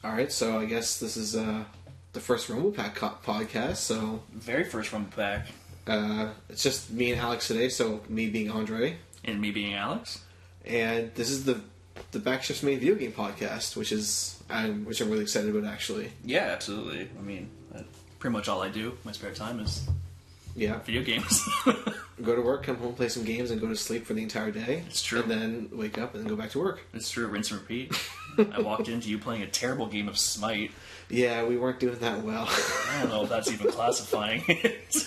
Alright, so I guess this is the first Rumble Pack podcast, so... Very first Rumble Pack. It's just me and Alex today, so me being Andre. And me being Alex. And this is the Backshift's main video game podcast, which I'm really excited about, actually. Yeah, absolutely. I mean, pretty much all I do in my spare time is video games. Go to work, come home, play some games, and go to sleep for the entire day. It's true. And then wake up and then go back to work. It's true, rinse and repeat. I walked into you playing a terrible game of Smite. Yeah, we weren't doing that well. I don't know if that's even classifying it.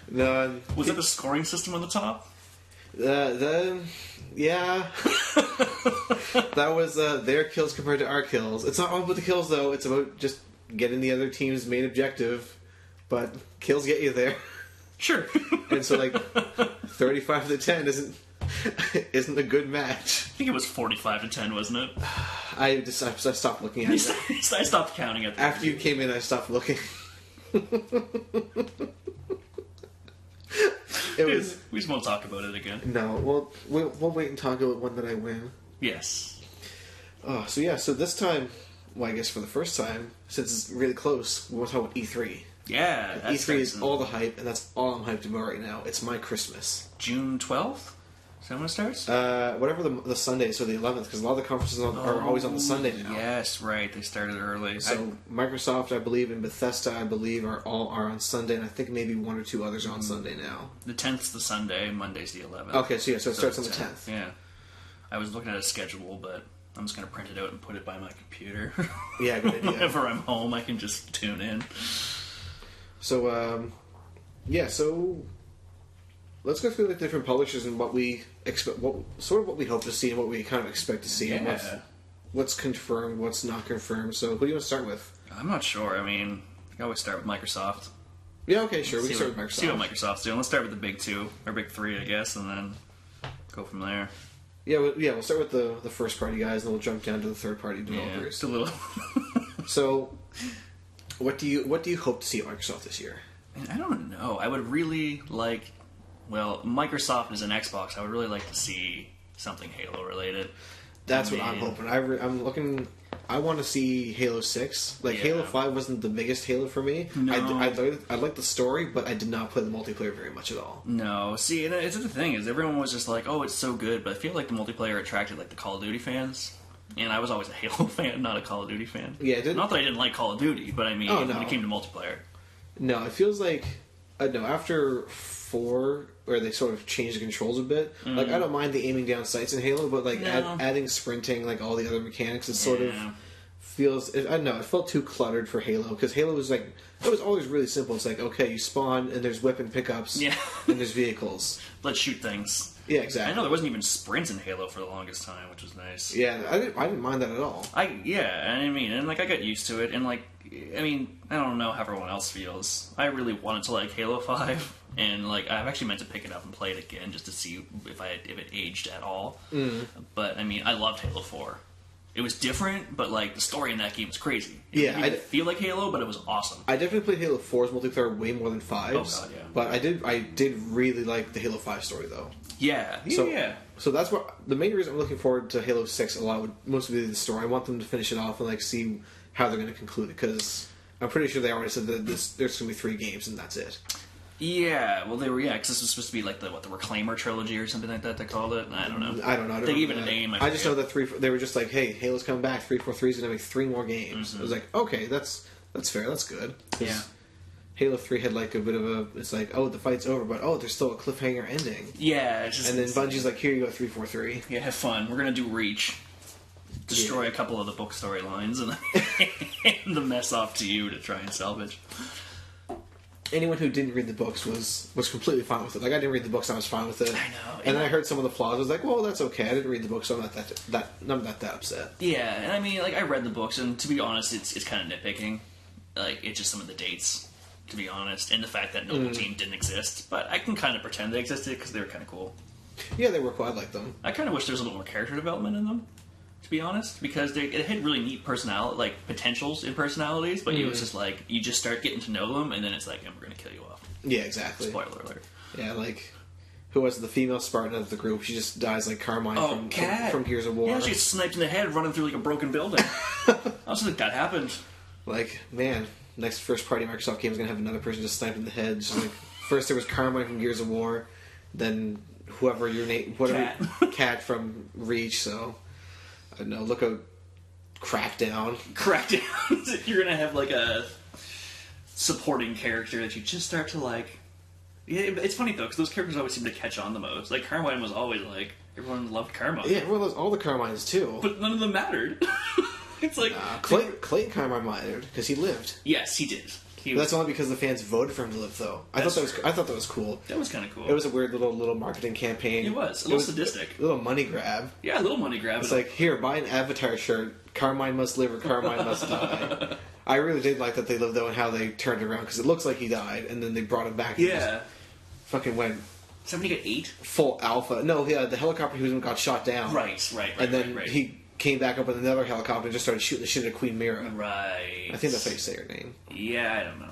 No. Was it the scoring system on the top? Yeah. That was their kills compared to our kills. It's not all about the kills, though. It's about just getting the other team's main objective. But kills get you there. Sure. And so, 35 to 10 isn't a good match. I think it was 45 to 10, wasn't it? I stopped looking at it. I stopped counting it. After you came in, I stopped looking. We just won't talk about it again. No, we'll wait and talk about one that I win. Yes. So this time, well, I guess for the first time, since it's really close, we'll talk about E3. Yeah. E3 is all the hype, and that's all I'm hyped about right now. It's my Christmas. June 12th? Is that when it starts? Whatever the Sunday, so the 11th, because a lot of the conferences are always on the Sunday now. Yes, right. They started early. So Microsoft, I believe, and Bethesda, I believe, are on Sunday, and I think maybe one or two others are on Sunday now. The 10th's the Sunday, Monday's the 11th. Okay, so it starts on the 10th. Yeah. I was looking at a schedule, but I'm just going to print it out and put it by my computer. Yeah, good idea. Whenever I'm home, I can just tune in. So, so let's go through the different publishers and what we expect, what we hope to see and what we kind of expect to see, and what's confirmed, what's not confirmed. So, who do you want to start with? I'm not sure. I mean, I always start with Microsoft. Yeah, okay, sure. We can start with Microsoft. See what Microsoft's doing. Let's start with the big two, or big three, I guess, and then go from there. Yeah, we'll start with the first party guys, and then we'll jump down to the third party developers. Yeah, a little. So, what do you hope to see at Microsoft this year? I don't know. I would really like. Well, Microsoft is an Xbox. I would really like to see something Halo related. That's what I'm hoping. I'm looking. I want to see Halo 6. Halo 5 wasn't the biggest Halo for me. No. I liked the story, but I did not play the multiplayer very much at all. No. See, and it's the thing is, everyone was just like, "Oh, it's so good," but I feel like the multiplayer attracted the Call of Duty fans. And I was always a Halo fan, not a Call of Duty fan. Yeah, not that I didn't like Call of Duty, but I mean, when it came to multiplayer. No, it feels like after 4, where they sort of changed the controls a bit. I don't mind the aiming down sights in Halo, but adding sprinting, all the other mechanics, is sort of feels. I don't know. It felt too cluttered for Halo, because Halo was it was always really simple. It's okay, you spawn and there's weapon pickups, and there's vehicles. Let's shoot things. Yeah, exactly. I know there wasn't even sprints in Halo for the longest time, which was nice. Yeah, I didn't mind that at all. I got used to it, and I don't know how everyone else feels. I really wanted to like Halo 5, and I've actually meant to pick it up and play it again just to see if it aged at all. But I loved Halo 4. It was different, but the story in that game was crazy. It didn't feel like Halo, but it was awesome. I definitely played Halo 4's multiplayer way more than 5's. Oh god, yeah. But I did really like the Halo 5 story though. Yeah. So that's what the main reason I'm looking forward to Halo 6 a lot would mostly be the story. I want them to finish it off and see how they're going to conclude it, because I'm pretty sure they already said that there's going to be 3 games and that's it. Yeah, well, because this was supposed to be the Reclaimer trilogy or something like that they called it. I don't know. They gave it a name. I just know that they were just hey, Halo's coming back. 343 is going to make 3 more games. Mm-hmm. I was okay, that's fair, that's good. Yeah. Halo 3 had a bit of a. It's the fight's over, but there's still a cliffhanger ending. Yeah, it's just. And then Bungie's here you go, 343. Yeah, have fun. We're gonna do Reach. Destroy a couple of the book storylines and hand the mess off to you to try and salvage. Anyone who didn't read the books was completely fine with it. I didn't read the books, I was fine with it. I know. And then I heard some of the flaws. I was well, that's okay. I didn't read the books, so I'm not that upset. Yeah, and I read the books, and to be honest, it's kind of nitpicking. It's just some of the dates, to be honest, and the fact that Noble Team didn't exist. But I can kind of pretend they existed because they were kind of cool. Yeah, they were cool. I liked them. I kind of wish there was a little more character development in them, to be honest, because it had really neat personality, potentials in personalities, but it was just you just start getting to know them, and then it's and we're gonna kill you off. Yeah, exactly. Spoiler alert. Yeah, who was the female Spartan of the group. She just dies like Carmine from Gears of War. Yeah, she gets sniped in the head running through like a broken building. I was like, that happened. Like, man, next first party Microsoft game is going to have another person just sniped in the head. Just like, first there was Carmine from Gears of War, then whoever your name, Cat from Reach. So I don't know. Look at Crackdown. You're going to have like a supporting character that you just start to like. Yeah, it's funny though, because those characters always seem to catch on the most. Like, Carmine was always like, everyone loved Carmine. Yeah, everyone loves all the Carmines too. But none of them mattered. It's like... Clayton Carmine mattered, because he lived. Yes, he did. That's only because the fans voted for him to live, though. I thought that was cool. That was kind of cool. It was a weird little marketing campaign. It was. A little sadistic. A little money grab. Yeah, a little money grab. It's like, here, buy an Avatar shirt. Carmine must live or Carmine must die. I really did like that they lived, though, and how they turned it around, because it looks like he died, and then they brought him back. Yeah. Fucking went. Somebody get 8? Full alpha. No, yeah, the helicopter he was in got shot down. Right. And then he came back up with another helicopter and just started shooting the shit at Queen Mira. Right. I think that's how you say her name. Yeah, I don't know.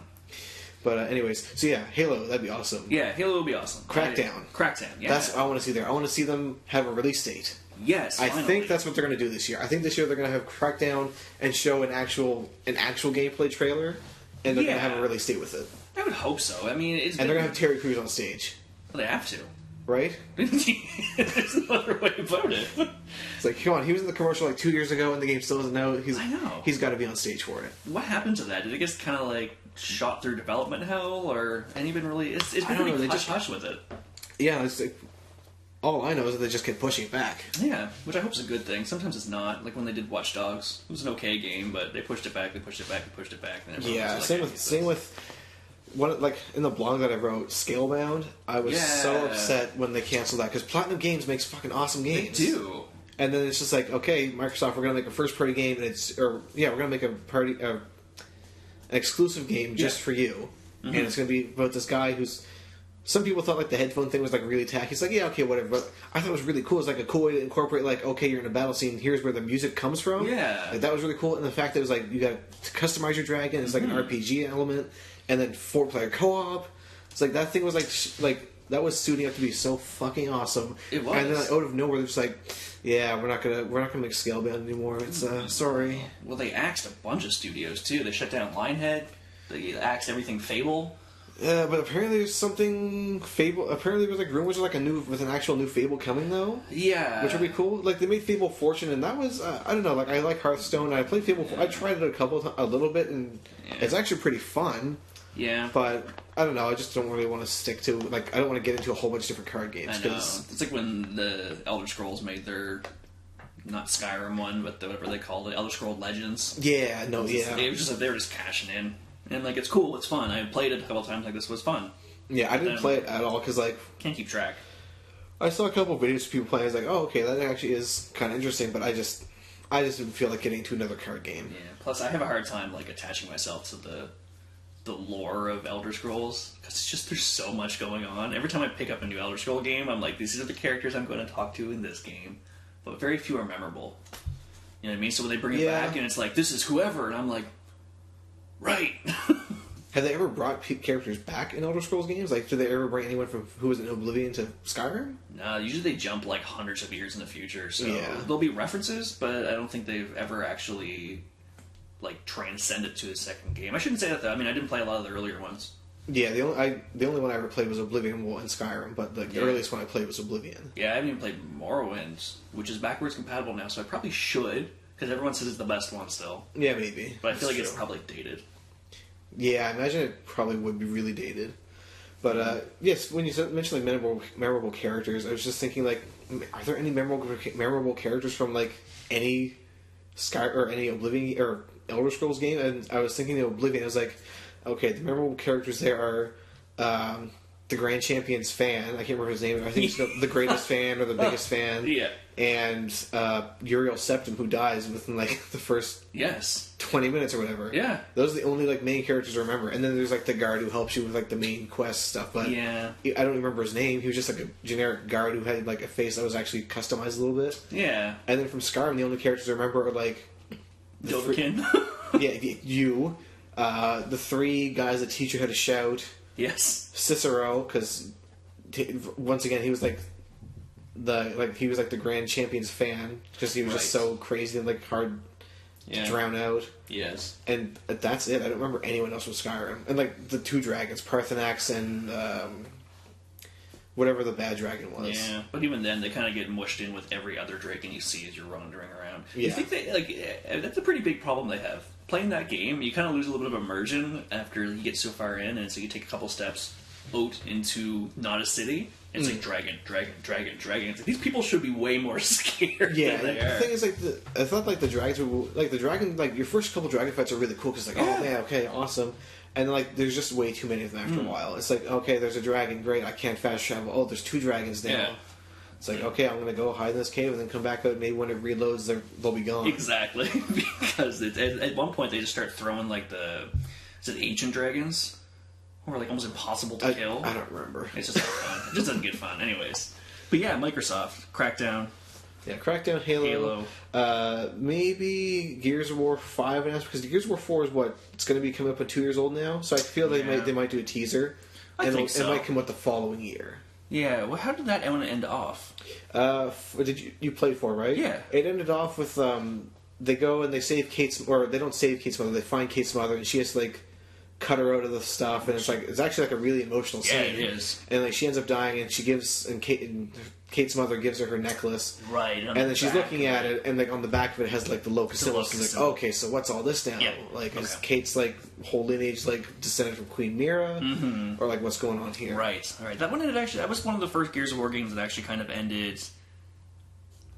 But anyways, so yeah, Halo, that'd be awesome. Yeah, Halo would be awesome. Crackdown, yeah. That's what I want to see there. I want to see them have a release date. Yes, I think that's what they're going to do this year. I think this year they're going to have Crackdown and show an actual gameplay trailer, and they're going to have a release date with it. I would hope so. I mean, they're going to have Terry Crews on stage. Well, they have to. Right? There's no other way about it. It's like, come on, he was in the commercial like 2 years ago, and the game still doesn't know. I know. He's got to be on stage for it. What happened to that? Did it get kind of like shot through development hell, or anyone really? It's been pretty hush with it. Yeah, it's like, all I know is that they just kept pushing it back. Yeah, which I hope is a good thing. Sometimes it's not. Like when they did Watch Dogs, it was an okay game, but they pushed it back. And same with. Like in the blog that I wrote, Scalebound, I was so upset when they canceled that, because Platinum Games makes fucking awesome games. They do. And then it's just like, okay, Microsoft, we're gonna make a first party game, and we're gonna make an exclusive game just for you, and it's gonna be about this guy who's. Some people thought like the headphone thing was like really tacky. It's like, yeah, okay, whatever. But I thought it was really cool. It's like a cool way to incorporate like, okay, you're in a battle scene. Here's where the music comes from. Yeah, like, that was really cool. And the fact that it was like you got to customize your dragon. It's like an RPG element, and then 4-player co-op. It's like that thing was like that was suiting up to be so fucking awesome. It was. And then out of nowhere, they're just like, yeah, we're not gonna make Scalebound anymore. It's sorry. Well, they axed a bunch of studios too. They shut down Lionhead. They axed everything Fable. Yeah, but apparently there's something Fable. Apparently there's like rumors of like an actual new Fable coming though. Yeah, which would be cool. Like they made Fable Fortune, and that was I don't know. Like I like Hearthstone. And I played Fable. I tried it a little bit, and it's actually pretty fun. Yeah, but I don't know. I just don't really want to stick to like I don't want to get into a whole bunch of different card games. I know. It's like when the Elder Scrolls made their. Not Skyrim one, but whatever they called it, Elder Scrolls Legends. Yeah, no, It was just like they were just cashing in. And, like, it's cool, it's fun. I played it a couple times, like, this was fun. Yeah, I didn't play it at all, because, like... Can't keep track. I saw a couple of videos of people playing, I was like, oh, okay, that actually is kind of interesting, but I just didn't feel like getting into another card game. Yeah, plus I have a hard time, like, attaching myself to the lore of Elder Scrolls, because it's just, there's so much going on. Every time I pick up a new Elder Scroll game, I'm like, these are the characters I'm going to talk to in this game, but very few are memorable. You know what I mean? So when they bring it back, and it's like, this is whoever, and I'm like... Right. Have they ever brought characters back in Elder Scrolls games? Like, did they ever bring anyone from who was in Oblivion to Skyrim? No, usually they jump like hundreds of years in the future. So there'll be references, but I don't think they've ever actually like transcended to a second game. I shouldn't say that though. I mean, I didn't play a lot of the earlier ones. Yeah, the only one I ever played was Oblivion and Skyrim, but the earliest one I played was Oblivion. Yeah, I haven't even played Morrowind, which is backwards compatible now, so I probably should, because everyone says it's the best one still. Yeah, maybe. But I feel like it's probably dated. Yeah, I imagine it probably would be really dated. But, yes, when you mentioned, like, memorable characters, I was just thinking, like, are there any memorable characters from, like, any any Oblivion or Elder Scrolls game? And I was thinking of Oblivion, I was like, okay, the memorable characters there are, the Grand Champion's fan, I can't remember his name, I think he's the greatest fan or the biggest fan. Yeah. And Uriel Septim, who dies within like the first 20 minutes or whatever. Yeah. Those are the only like main characters I remember. And then there's like the guard who helps you with like the main quest stuff. But I don't remember his name. He was just like a generic guard who had like a face that was actually customized a little bit. Yeah. And then from Skyrim, the only characters I remember are like Dovahkiin. you, the 3 guys that teach you how to shout. Yes. Cicero, because once again, he was like the grand champions fan because he was just so crazy and like hard to drown out. Yes, and that's it. I don't remember anyone else from Skyrim, and like the two dragons, Parthenax and whatever the bad dragon was. Yeah, but even then, they kind of get mushed in with every other dragon you see as you're wandering around. Yeah. You think that's a pretty big problem they have. Playing that game, you kind of lose a little bit of immersion after you get so far in, and so you take a couple steps out into not a city. It's like dragon. It's like, these people should be way more scared. Yeah, than they are. The thing is, I thought like the dragons were like the dragon. Like your first couple dragon fights are really cool because oh man, okay, awesome. And like, there's just way too many of them after a while. It's like, okay, there's a dragon, great. I can't fast travel. Oh, there's two dragons now. Yeah. It's like, okay, I'm gonna go hide in this cave and then come back out. Maybe when it reloads, they'll be gone. Exactly, because at one point they just start throwing like ancient dragons. Or like almost impossible to kill. I don't remember. It's just fun. It just doesn't get fun. Anyways. But yeah, Microsoft. Crackdown. Yeah, Crackdown, Halo. Maybe Gears of War 5 because Gears of War 4 is it's going to be coming up in 2 years old now. So I feel they might do a teaser. I think so. It might come out the following year. Yeah, well, how did that one end off? Did you played 4, right? Yeah. It ended off with they go and they save Kate's, or they don't save Kate's mother. They find Kate's mother and she has to like cut her out of the stuff, and it's actually like a really emotional scene. Yeah, it is. And like she ends up dying, and Kate's mother gives her necklace. Right. And then she's looking at it, and like on the back of it has like the locust symbol. It's like, okay, so what's all this now? Yeah. Like, is Kate's like whole lineage like descended from Queen Mira, or like what's going on here? Right. All right. That was one of the first Gears of War games that actually kind of ended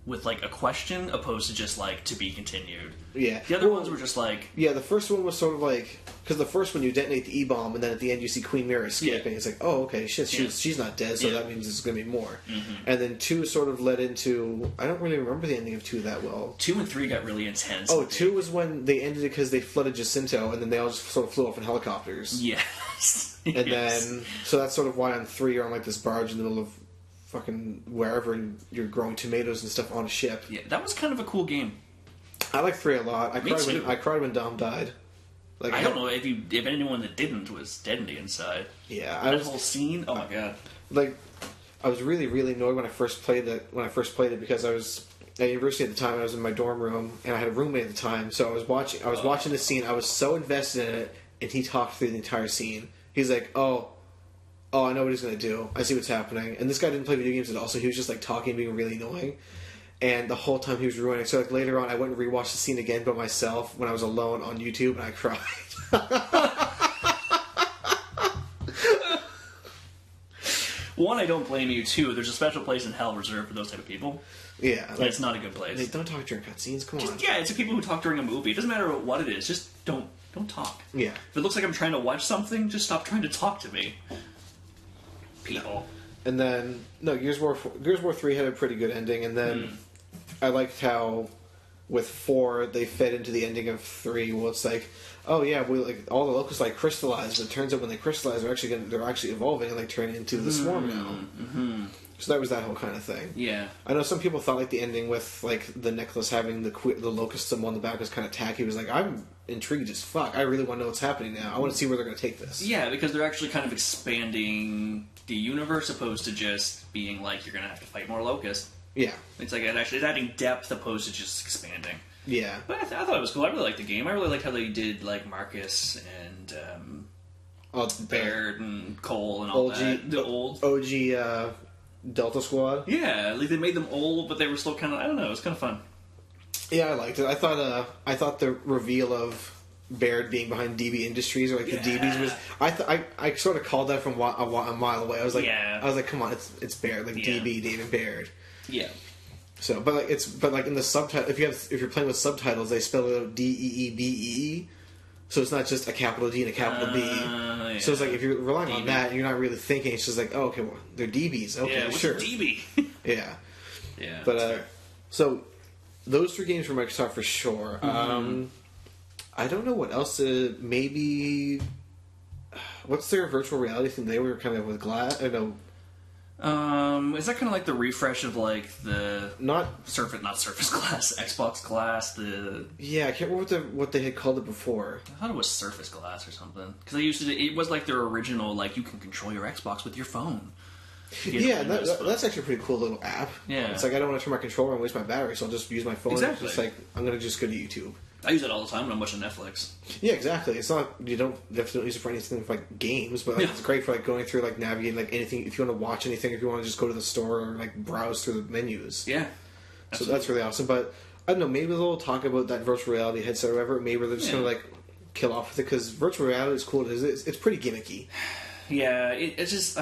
with like a question opposed to just like to be continued. Yeah. The other ones were just like... Yeah, the first one was sort of like... Because the first one you detonate the E-bomb and then at the end you see Queen Mira escaping. Yeah. It's like, oh, okay, she's not dead, so that means there's going to be more. And then 2 sort of led into... I don't really remember the ending of 2 that well. 2 and 3 got really intense. Oh, 2 was when they ended it because they flooded Jacinto and then they all just sort of flew off in helicopters. Yes. And then... So that's sort of why on 3 you're on like this barge in the middle of fucking wherever and you're growing tomatoes and stuff on a ship. Yeah, that was kind of a cool game. I like 3 a lot. I cried when Dom died. Like, I don't know if anyone that didn't was dead in the inside. Yeah, that whole scene. Oh my god! Like, I was really, really annoyed when I first played it. Because I was at university at the time. I was in my dorm room and I had a roommate at the time. So I was watching the scene. I was so invested in it, and he talked through the entire scene. He's like, "Oh, I know what he's going to do. I see what's happening." And this guy didn't play video games at all, so he was just like talking, being really annoying. And the whole time he was ruining. So like later on, I went and rewatched the scene again by myself when I was alone on YouTube, and I cried. One, I don't blame you. 2, there's a special place in hell reserved for those type of people. Yeah, like, it's not a good place. They don't talk during cutscenes. Come on. Yeah, it's the people who talk during a movie. It doesn't matter what it is. Just don't talk. Yeah. If it looks like I'm trying to watch something, just stop trying to talk to me. People. And then Gears of War 3 had a pretty good ending, and then I liked how with 4 they fed into the ending of 3. Well, it's like, oh yeah, all the locusts like crystallize, but it turns out when they crystallize, they're actually evolving and like turning into the swarm now. Mm-hmm. So that was that whole kind of thing. Yeah, I know some people thought like the ending with like the necklace having the locust symbol on the back was kind of tacky. He was like, I'm intrigued as fuck. I really want to know what's happening now. I want to see where they're going to take this. Yeah, because they're actually kind of expanding the universe opposed to just being like, you're going to have to fight more locusts. Yeah. It's like it's adding depth opposed to just expanding. Yeah. But I thought it was cool. I really liked the game. I really liked how they did like Marcus and Baird and Cole and all that. The old OG Delta Squad. Yeah, like they made them old, but they were still kind of, I don't know, it was kind of fun. Yeah, I liked it. I thought the reveal of Baird being behind DB Industries, or like the DBs was. I sort of called that from a mile away. I was like, come on, it's Baird, like DB David Baird. Yeah. So, but in the subtitle, if you're playing with subtitles, they spell it out DEEBEE. So it's not just a capital D and a capital B. Yeah. So it's like if you're relying on that, you're not really thinking. It's just like, oh, okay, well, they're DBs. Okay, yeah, sure. DB. Yeah. Yeah. But so those 3 games for Microsoft for sure. Mm-hmm. I don't know what else. Maybe what's their virtual reality thing? They were kind of with Glass. I know. Is that kind of like the refresh of like the not Surface Glass, Xbox Glass? I can't remember what they had called it before. I thought it was Surface Glass or something because they used to. It was like their original, like you can control your Xbox with your phone. Yeah, that's actually a pretty cool little app. Yeah. It's like I don't want to turn my controller and waste my battery, so I'll just use my phone. Exactly. It's just like I'm going to just go to YouTube. I use it all the time when I'm watching Netflix. Yeah, exactly. It's not you don't definitely use it for anything like games, but like, it's great for like going through like navigating like anything. If you want to watch anything, if you want to just go to the store or like browse through the menus. Yeah. Absolutely. So that's really awesome. But I don't know. Maybe they'll talk about that virtual reality headset or whatever. Maybe they're just going to like kill off with it because virtual reality is cool. It's pretty gimmicky. Yeah, it's just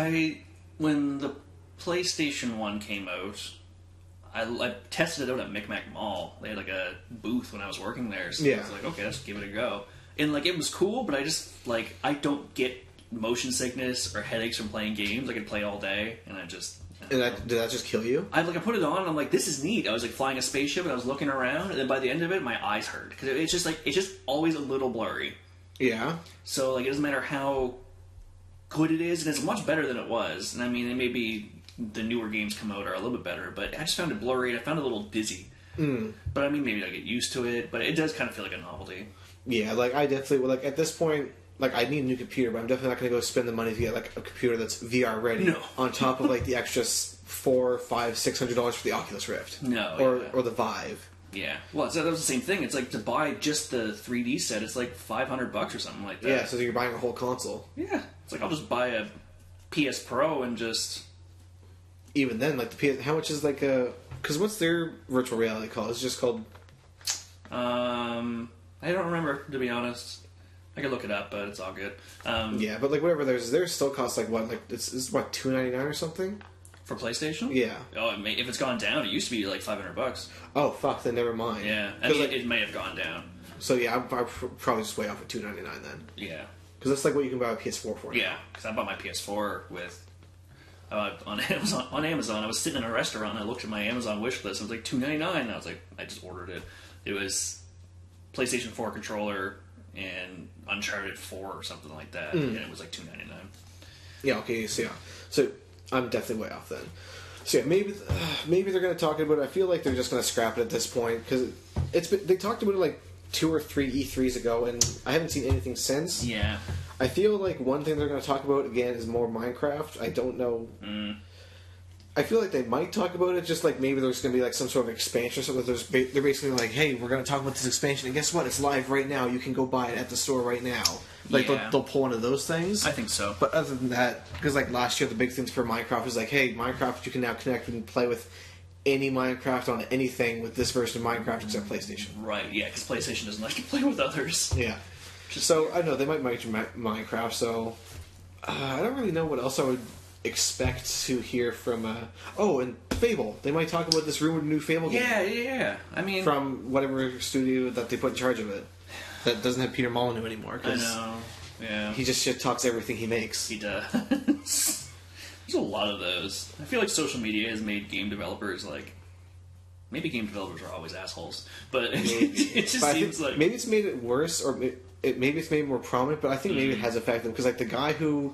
when the PlayStation 1 came out, I tested it out at Micmac Mall. They had like a booth when I was working there, so I was like, okay, let's give it a go. And like it was cool, but I just like I don't get motion sickness or headaches from playing games. I could play all day, and I just. Did that just kill you? I put it on. And I'm like, this is neat. I was like flying a spaceship, and I was looking around, and then by the end of it, my eyes hurt because it's just always a little blurry. Yeah. So like it doesn't matter how good it is, and it's much better than it was. And I mean, maybe the newer games come out are a little bit better, but I just found it blurry and I found it a little dizzy. But I mean, maybe I get used to it, but it does kind of feel like a novelty. Yeah, like I definitely like at this point, like I need a new computer, but I'm definitely not going to go spend the money to get like a computer that's VR ready. No. On top of like the extra $400, $500, $600 for the Oculus Rift. No. Or the Vive. Yeah. Well, that was the same thing. It's like to buy just the 3D set, it's like $500 or something like that. Yeah, so you're buying a whole console. Yeah. It's like I'll just buy a PS Pro and just. Even then, like the PS, how much is like a? Because what's their virtual reality called? It's just called. I don't remember, to be honest. I could look it up, but it's all good. Yeah, but like whatever, theirs still costs like what? Like it's what $299 or something for PlayStation. Yeah. Oh, if it's gone down, it used to be like $500. Oh fuck! Then never mind. Yeah, I mean, like, it may have gone down. So yeah, I'm probably just way off at $299 then. Yeah. Because that's like what you can buy a PS4 for. Yeah, because I bought my PS4 with. On Amazon, I was sitting in a restaurant and I looked at my Amazon wish list. It was like $299. And I was like, I just ordered it. It was PlayStation 4 controller and Uncharted 4 or something like that, and it was like $299. Yeah. Okay. So I'm definitely way off then. So yeah, maybe they're going to talk about it. I feel like they're just going to scrap it at this point because they talked about it like 2 or 3 E3s ago, and I haven't seen anything since. Yeah. I feel like one thing they're going to talk about again is more Minecraft. I don't know. I feel like they might talk about it, just like maybe there's going to be like some sort of expansion or something. They're basically like, hey, we're going to talk about this expansion, and guess what? It's live right now. You can go buy it at the store right now. Like they'll pull one of those things. I think so. But other than that, because like last year the big things for Minecraft was like, hey, Minecraft, you can now connect and play with any Minecraft on anything with this version of Minecraft except PlayStation. Right, yeah, because PlayStation doesn't like to play with others. Yeah. So, I don't know, they might mention Minecraft, so I don't really know what else I would expect to hear from... and Fable. They might talk about this rumored new Fable game. Yeah. I mean... From whatever studio that they put in charge of it. That doesn't have Peter Molyneux anymore. I know, yeah. He just shit-talks everything he makes. He does. There's a lot of those. I feel like social media has made game developers like... Maybe game developers are always assholes, but it just seems like... Maybe it's made it worse, or maybe it's made it more prominent, but I think maybe it has affected them. Because like the guy who...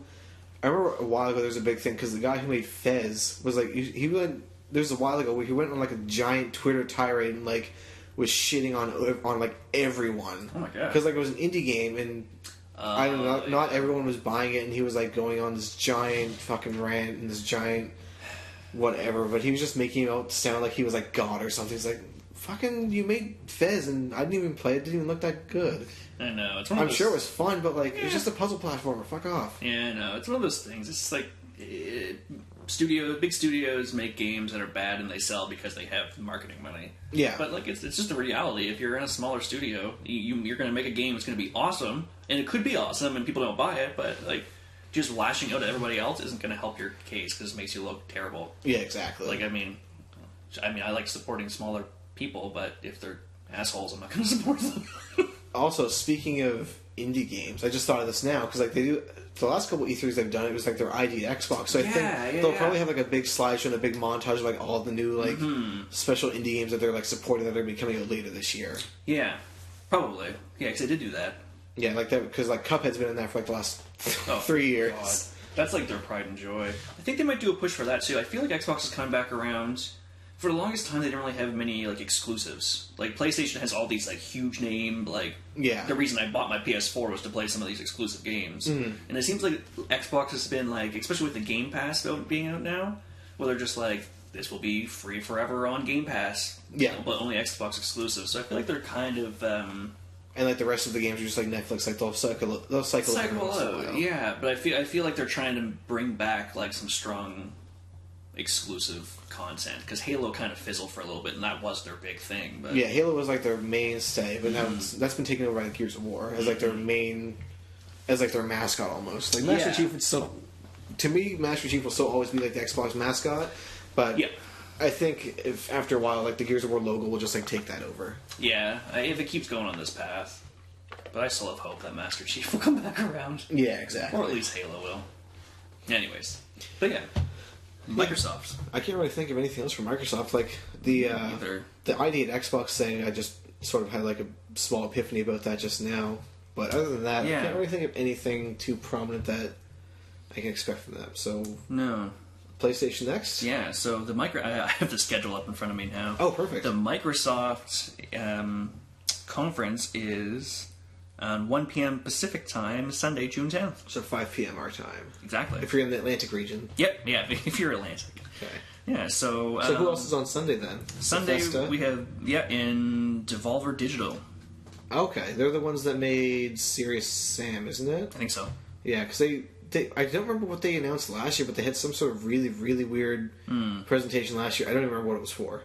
I remember a while ago there was a big thing, because the guy who made Fez was like... He went... There was a while ago where he went on like a giant Twitter tirade and like was shitting on like everyone. Oh my god. Because like it was an indie game and... I don't know, not everyone was buying it, and he was like going on this giant fucking rant and this giant whatever, but he was just making it sound like he was like God or something. He's like, fucking, you made Fez and I didn't even play it, didn't even look that good. I know. It's I'm sure it was fun, but like, it's just a puzzle platformer, fuck off. Yeah, I know. It's one of those things. It's just like, big studios make games that are bad and they sell because they have marketing money. Yeah. But like, it's just a reality. If you're in a smaller studio, you're going to make a game that's going to be awesome, and it could be awesome, and people don't buy it, but like, just lashing out at everybody else isn't going to help your case because it makes you look terrible. Yeah, exactly. Like, I mean, I like supporting smaller people, but if they're assholes, I'm not going to support them. Also, speaking of indie games, I just thought of this now because like they do the last couple E3s they've done, it was like their ID Xbox. So I think they'll probably have like a big slideshow and a big montage of like all the new like special indie games that they're like supporting that are going to be coming out later this year. Yeah, probably. Yeah, because they did do that. Yeah, like that because like Cuphead's been in there for like the last 3 years. God. That's like their pride and joy. I think they might do a push for that too. I feel like Xbox is coming back around for the longest time, they didn't really have many like exclusives. Like PlayStation has all these like huge name like. Yeah. The reason I bought my PS4 was to play some of these exclusive games, and it seems like Xbox has been like, especially with the Game Pass being out now, where they're just like, this will be free forever on Game Pass. Yeah. But only Xbox exclusive. So I feel like they're kind of. And like the rest of the games are just like Netflix, like they'll cycle out. Yeah, but I feel like they're trying to bring back like some strong exclusive content, because Halo kind of fizzled for a little bit, and that was their big thing. But yeah, Halo was like their mainstay, but now that's been taken over by Gears of War as like their their mascot almost. Like Master Chief would still, to me, Master Chief will still always be like the Xbox mascot, but yeah. I think if after a while, like the Gears of War logo will just like take that over. Yeah, if it keeps going on this path. But I still have hope that Master Chief will come back around. Yeah, exactly. Or at least Halo will. Anyways. But yeah. Microsoft. I can't really think of anything else from Microsoft. Like the ID at Xbox thing, I just sort of had like a small epiphany about that just now. But other than that, I can't really think of anything too prominent that I can expect from them. So no. PlayStation Next? Yeah, so I have the schedule up in front of me now. Oh, perfect. The Microsoft conference is on 1 p.m. Pacific time, Sunday, June 10th. So 5 p.m. our time. Exactly. If you're in the Atlantic region. Yep, yeah, if you're Atlantic. Okay. Yeah, so... So who else is on Sunday then? Sunday Bethesda? we have, in Devolver Digital. Okay, they're the ones that made Serious Sam, isn't it? I think so. Yeah, because I don't remember what they announced last year, but they had some sort of really, really weird presentation last year. I don't even remember what it was for.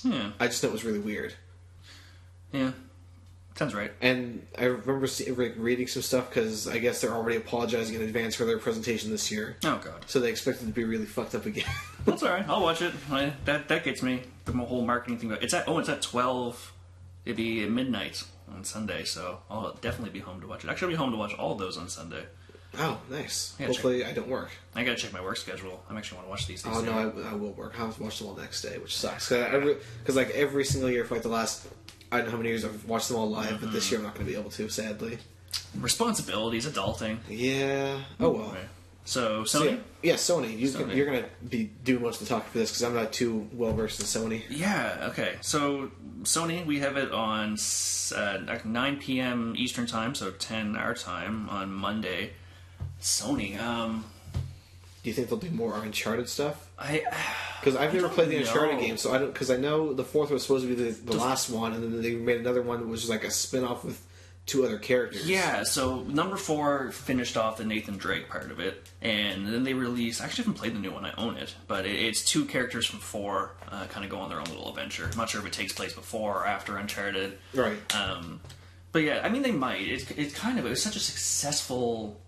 Yeah. I just know it was really weird. Yeah. Sounds right. And I remember reading some stuff because I guess they're already apologizing in advance for their presentation this year. Oh, God. So they expect it to be really fucked up again. That's alright. I'll watch it. That gets me. The whole marketing thing. It's at 12. It'd be at midnight on Sunday, so I'll definitely be home to watch it. Actually, I'll be home to watch all of those on Sunday. Oh, nice. Yeah, hopefully I don't work. I gotta check my work schedule. I actually want to watch these Oh, no, I will work. I'll watch them all next day, which sucks. Because like every single year for like the last, I don't know how many years I've watched them all live, but this year I'm not going to be able to, sadly. Responsibilities, adulting. Yeah. Oh, well. Right. So, Sony? Yeah, Sony. You're going to be doing most of the talking for this because I'm not too well versed in Sony. Yeah, okay. So, Sony, we have it on 9 p.m. Eastern Time, so 10 our time on Monday. Sony, do you think they'll do more Uncharted stuff? Because I've never played the Uncharted game, so I don't. Because I know the fourth was supposed to be the last one, and then they made another one that was like a spin-off with 2 other characters. Yeah, so number 4 finished off the Nathan Drake part of it, and then they released. I actually haven't played the new one. I own it, but it's 2 characters from 4 kind of go on their own little adventure. I'm not sure if it takes place before or after Uncharted. Right. But yeah, I mean they might. It was such a successful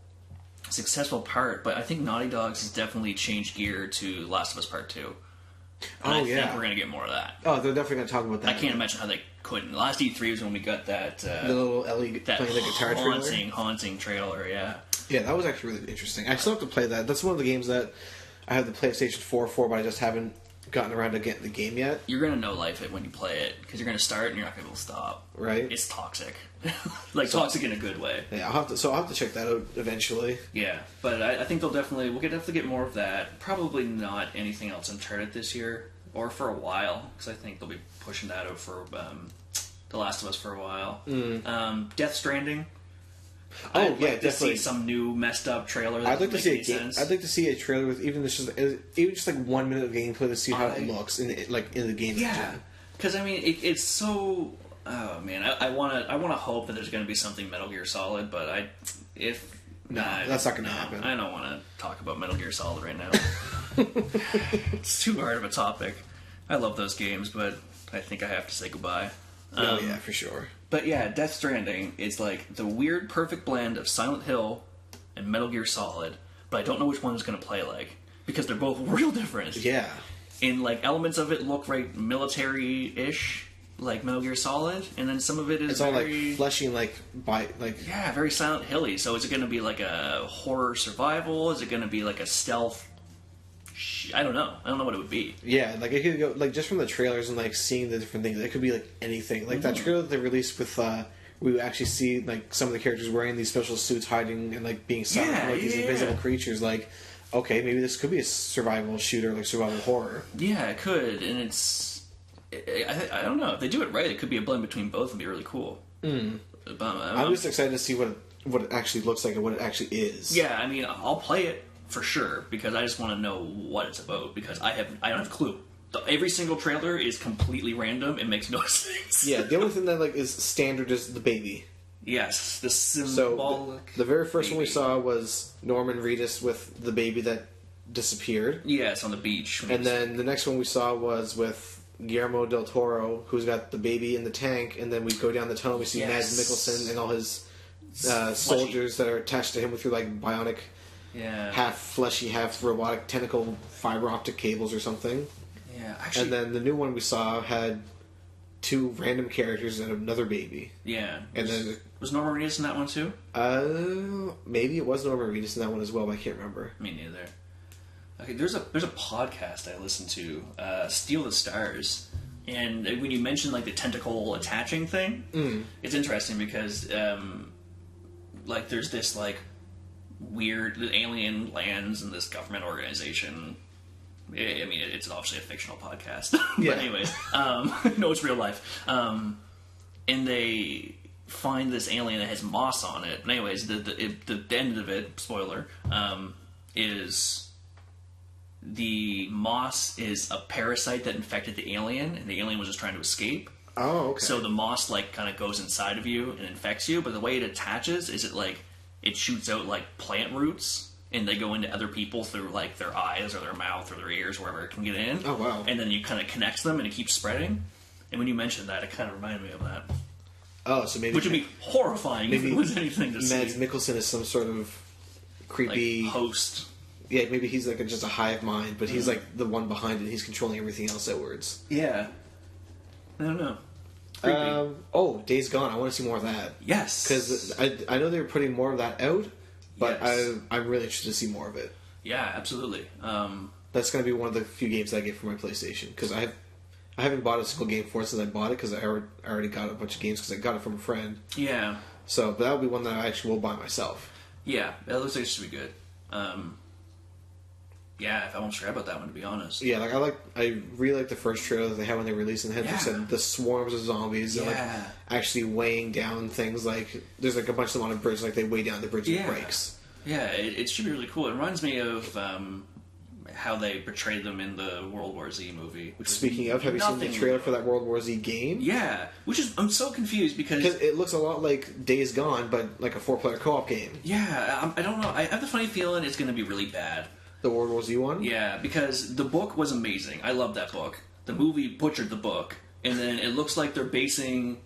part, but I think Naughty Dog's has definitely changed gear to Last of Us Part 2. And I think we're going to get more of that. Oh, they're definitely going to talk about that. I can't imagine how they couldn't. Last E3 was when we got that... the little Ellie playing the guitar trailer. Haunting trailer, yeah. Yeah, that was actually really interesting. I still have to play that. That's one of the games that I have the PlayStation 4 for, but I just haven't gotten around to getting the game yet. You're going to know life it when you play it, because you're going to start and you're not going to be able to stop. Right. It's toxic. Toxic in a good way. Yeah, I'll have to check that out eventually. Yeah, but I think we'll definitely get more of that. Probably not anything else Uncharted this year, or for a while, because I think they'll be pushing that out for The Last of Us for a while. Death Stranding. I'd like to see some new messed up trailer. I'd like to see I'd like to see a trailer with even just like 1 minute of gameplay to see how it looks in the game. Yeah, because I mean it's so. Oh man, I want to hope that there's going to be something Metal Gear Solid, but that's not going to happen. I don't want to talk about Metal Gear Solid right now. It's too hard of a topic. I love those games, but I think I have to say goodbye. Yeah, for sure. But yeah, Death Stranding is like the weird, perfect blend of Silent Hill and Metal Gear Solid, but I don't know which one is going to play like, because they're both real different. Yeah. And like elements of it look right military-ish, like Metal Gear Solid, and then some of it is all like fleshy, yeah, very Silent Hilly. So is it going to be like a horror survival? Is it going to be like a stealth? I don't know. I don't know what it would be. Yeah, like it could go like just from the trailers and like seeing the different things. It could be like anything. Like that trailer that they released with we actually see like some of the characters wearing these special suits, hiding and like being silent, these invisible creatures. Like okay, maybe this could be a survival shooter, like survival horror. Yeah, it could, and it's... I don't know. If they do it right, it could be a blend between both and be really cool. I'm just excited to see what it actually looks like and what it actually is. Yeah, I mean, I'll play it for sure, because I just want to know what it's about, because I don't have a clue. Every single trailer is completely random. It makes no sense. Yeah, the only thing that like is standard is the baby. Yes, the symbolic. So the very first baby. one we saw was Norman Reedus with the baby that disappeared. Yes, on the beach. And then the next one we saw was with Guillermo del Toro, who's got the baby in the tank. And then we go down the tunnel, we see Mads Mikkelsen and all his soldiers that are attached to him with like bionic, half fleshy, half robotic tentacle fiber optic cables or something. Yeah, actually. And then the new one we saw had 2 random characters and another baby. Yeah. And then was Norman Reedus in that one too? Maybe it was Norman Reedus in that one as well, but I can't remember. Me neither. Okay, there's a podcast I listen to, Steal the Stars, and when you mentioned like the tentacle attaching thing, it's interesting because like there's this like weird alien lands in this government organization. I mean, it's obviously a fictional podcast, but anyways, no, it's real life. And they find this alien that has moss on it. But anyways, the end of it, spoiler, is the moss is a parasite that infected the alien, and the alien was just trying to escape. Oh, okay. So the moss like kind of goes inside of you and infects you, but the way it attaches is it shoots out like plant roots. And they go into other people through, like, their eyes or their mouth or their ears, wherever it can get in. Oh, wow. And then you kind of connect them, and it keeps spreading. And when you mentioned that, it kind of reminded me of that. Oh, so maybe... Which would be horrifying if it was anything to see. Mads Mikkelsen is some sort of creepy... Like, host. Yeah, maybe he's, like, just a hive mind, but he's, like, the one behind it. He's controlling everything else outwards. Yeah. I don't know. Days Gone. I want to see more of that. Yes. Because I know they were putting more of that out, but yes. I'm really interested to see more of it. Yeah, absolutely. That's going to be one of the few games that I get for my PlayStation, because I haven't bought a single game for it since I bought it, because I already got a bunch of games because I got it from a friend. Yeah. So, but that'll be one that I actually will buy myself. Yeah, it looks like it should be good. Yeah, I almost forgot about that one, to be honest. Yeah, I really like the first trailer that they had when they released, and they said the swarms of zombies, and like actually weighing down things. Like there's like a bunch of them on a bridge, like they weigh down the bridge and it breaks. Yeah, it should be really cool. It reminds me of how they portrayed them in the World War Z movie. Speaking of, have you seen the trailer for that World War Z game? Yeah, I'm so confused because it looks a lot like Days Gone, but like a 4-player co-op game. Yeah, I don't know. I have the funny feeling it's going to be really bad. The World War Z one? Yeah, because the book was amazing. I love that book. The movie butchered the book, and then it looks like they're basing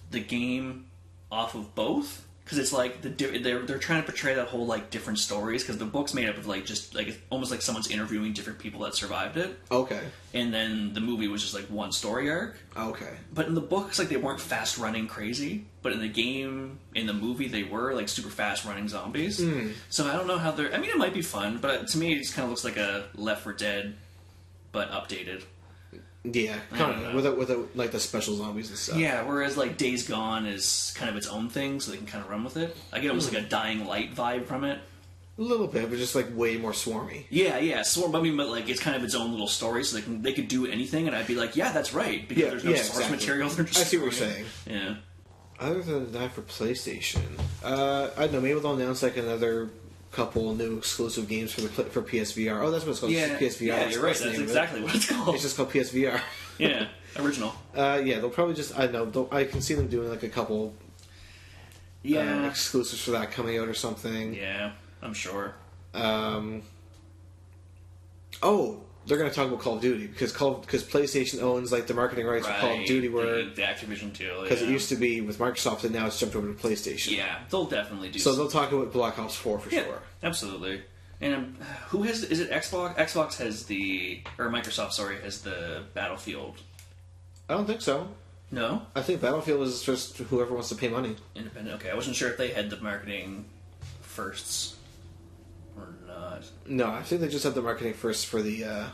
the game off of both. Because it's like they're trying to portray that whole like different stories. Because the book's made up of like just like almost like someone's interviewing different people that survived it. Okay. And then the movie was just like one story arc. Okay. But in the books, like they weren't fast running crazy. But in the game, in the movie, they were like super fast running zombies. So I don't know how they're. I mean, it might be fun, but to me, it just kind of looks like a Left 4 Dead, but updated. Yeah, kind of with like the special zombies and stuff. Yeah, whereas like Days Gone is kind of its own thing, so they can kind of run with it. I get almost like a Dying Light vibe from it. A little bit, but just like way more swarmy. Yeah, swarm. I mean, but like it's kind of its own little story, so they could do anything, and I'd be like, yeah, that's right, because there's no source materials. I see what you're saying. Yeah. Other than that, for PlayStation, I don't know. Maybe they'll announce like another couple new exclusive games for PSVR. Oh, that's what it's called. Yeah, PSVR. Yeah, you're right. That's exactly what it's called. It's just called PSVR. Yeah, original. Yeah, they'll probably just. I don't know. I can see them doing like a couple. Exclusives for that coming out or something. Yeah, I'm sure. They're going to talk about Call of Duty because PlayStation owns like the marketing rights for Call of Duty, where the Activision deal. Because it used to be with Microsoft, and now it's jumped over to PlayStation. Yeah, they'll definitely do. So they'll talk about Black Ops 4 for sure. Absolutely. And who has? Is it Xbox? Xbox has Microsoft. Sorry, has the Battlefield. I don't think so. No, I think Battlefield is just whoever wants to pay money. Independent. Okay, I wasn't sure if they had the marketing firsts or not. No, I think they just had the marketing first for the.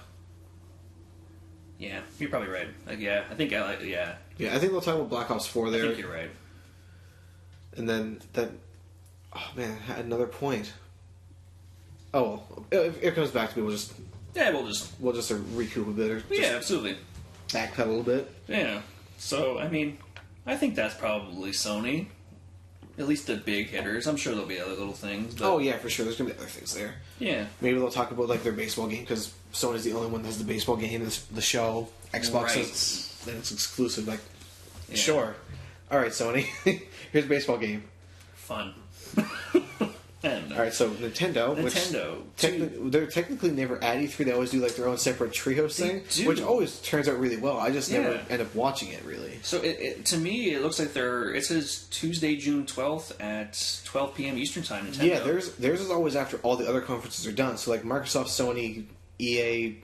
Yeah, you're probably right. Like, I think I like. Yeah, I think they'll talk about Black Ops 4 there. I think you're right. And then that. Oh man, I had another point. Oh, if it comes back to me, we'll just recoup a bit, or yeah, absolutely, backpedal a little bit. Yeah. So I mean, I think that's probably Sony. At least the big hitters. I'm sure there'll be other little things. But... Oh yeah, for sure. There's gonna be other things there. Yeah. Maybe they'll talk about like their baseball game because Sony's the only one that has the baseball game. The show Xbox is then it's exclusive. Like, sure. All right, Sony. Here's a baseball game. Fun. All right, so Nintendo, they're technically never at E3. They always do like their own separate Treehouse thing, which always turns out really well. I just never end up watching it really. So to me, it looks like it says Tuesday, June 12th at 12 p.m. Eastern Time. Nintendo. Yeah, theirs is always after all the other conferences are done. So like Microsoft, Sony, EA,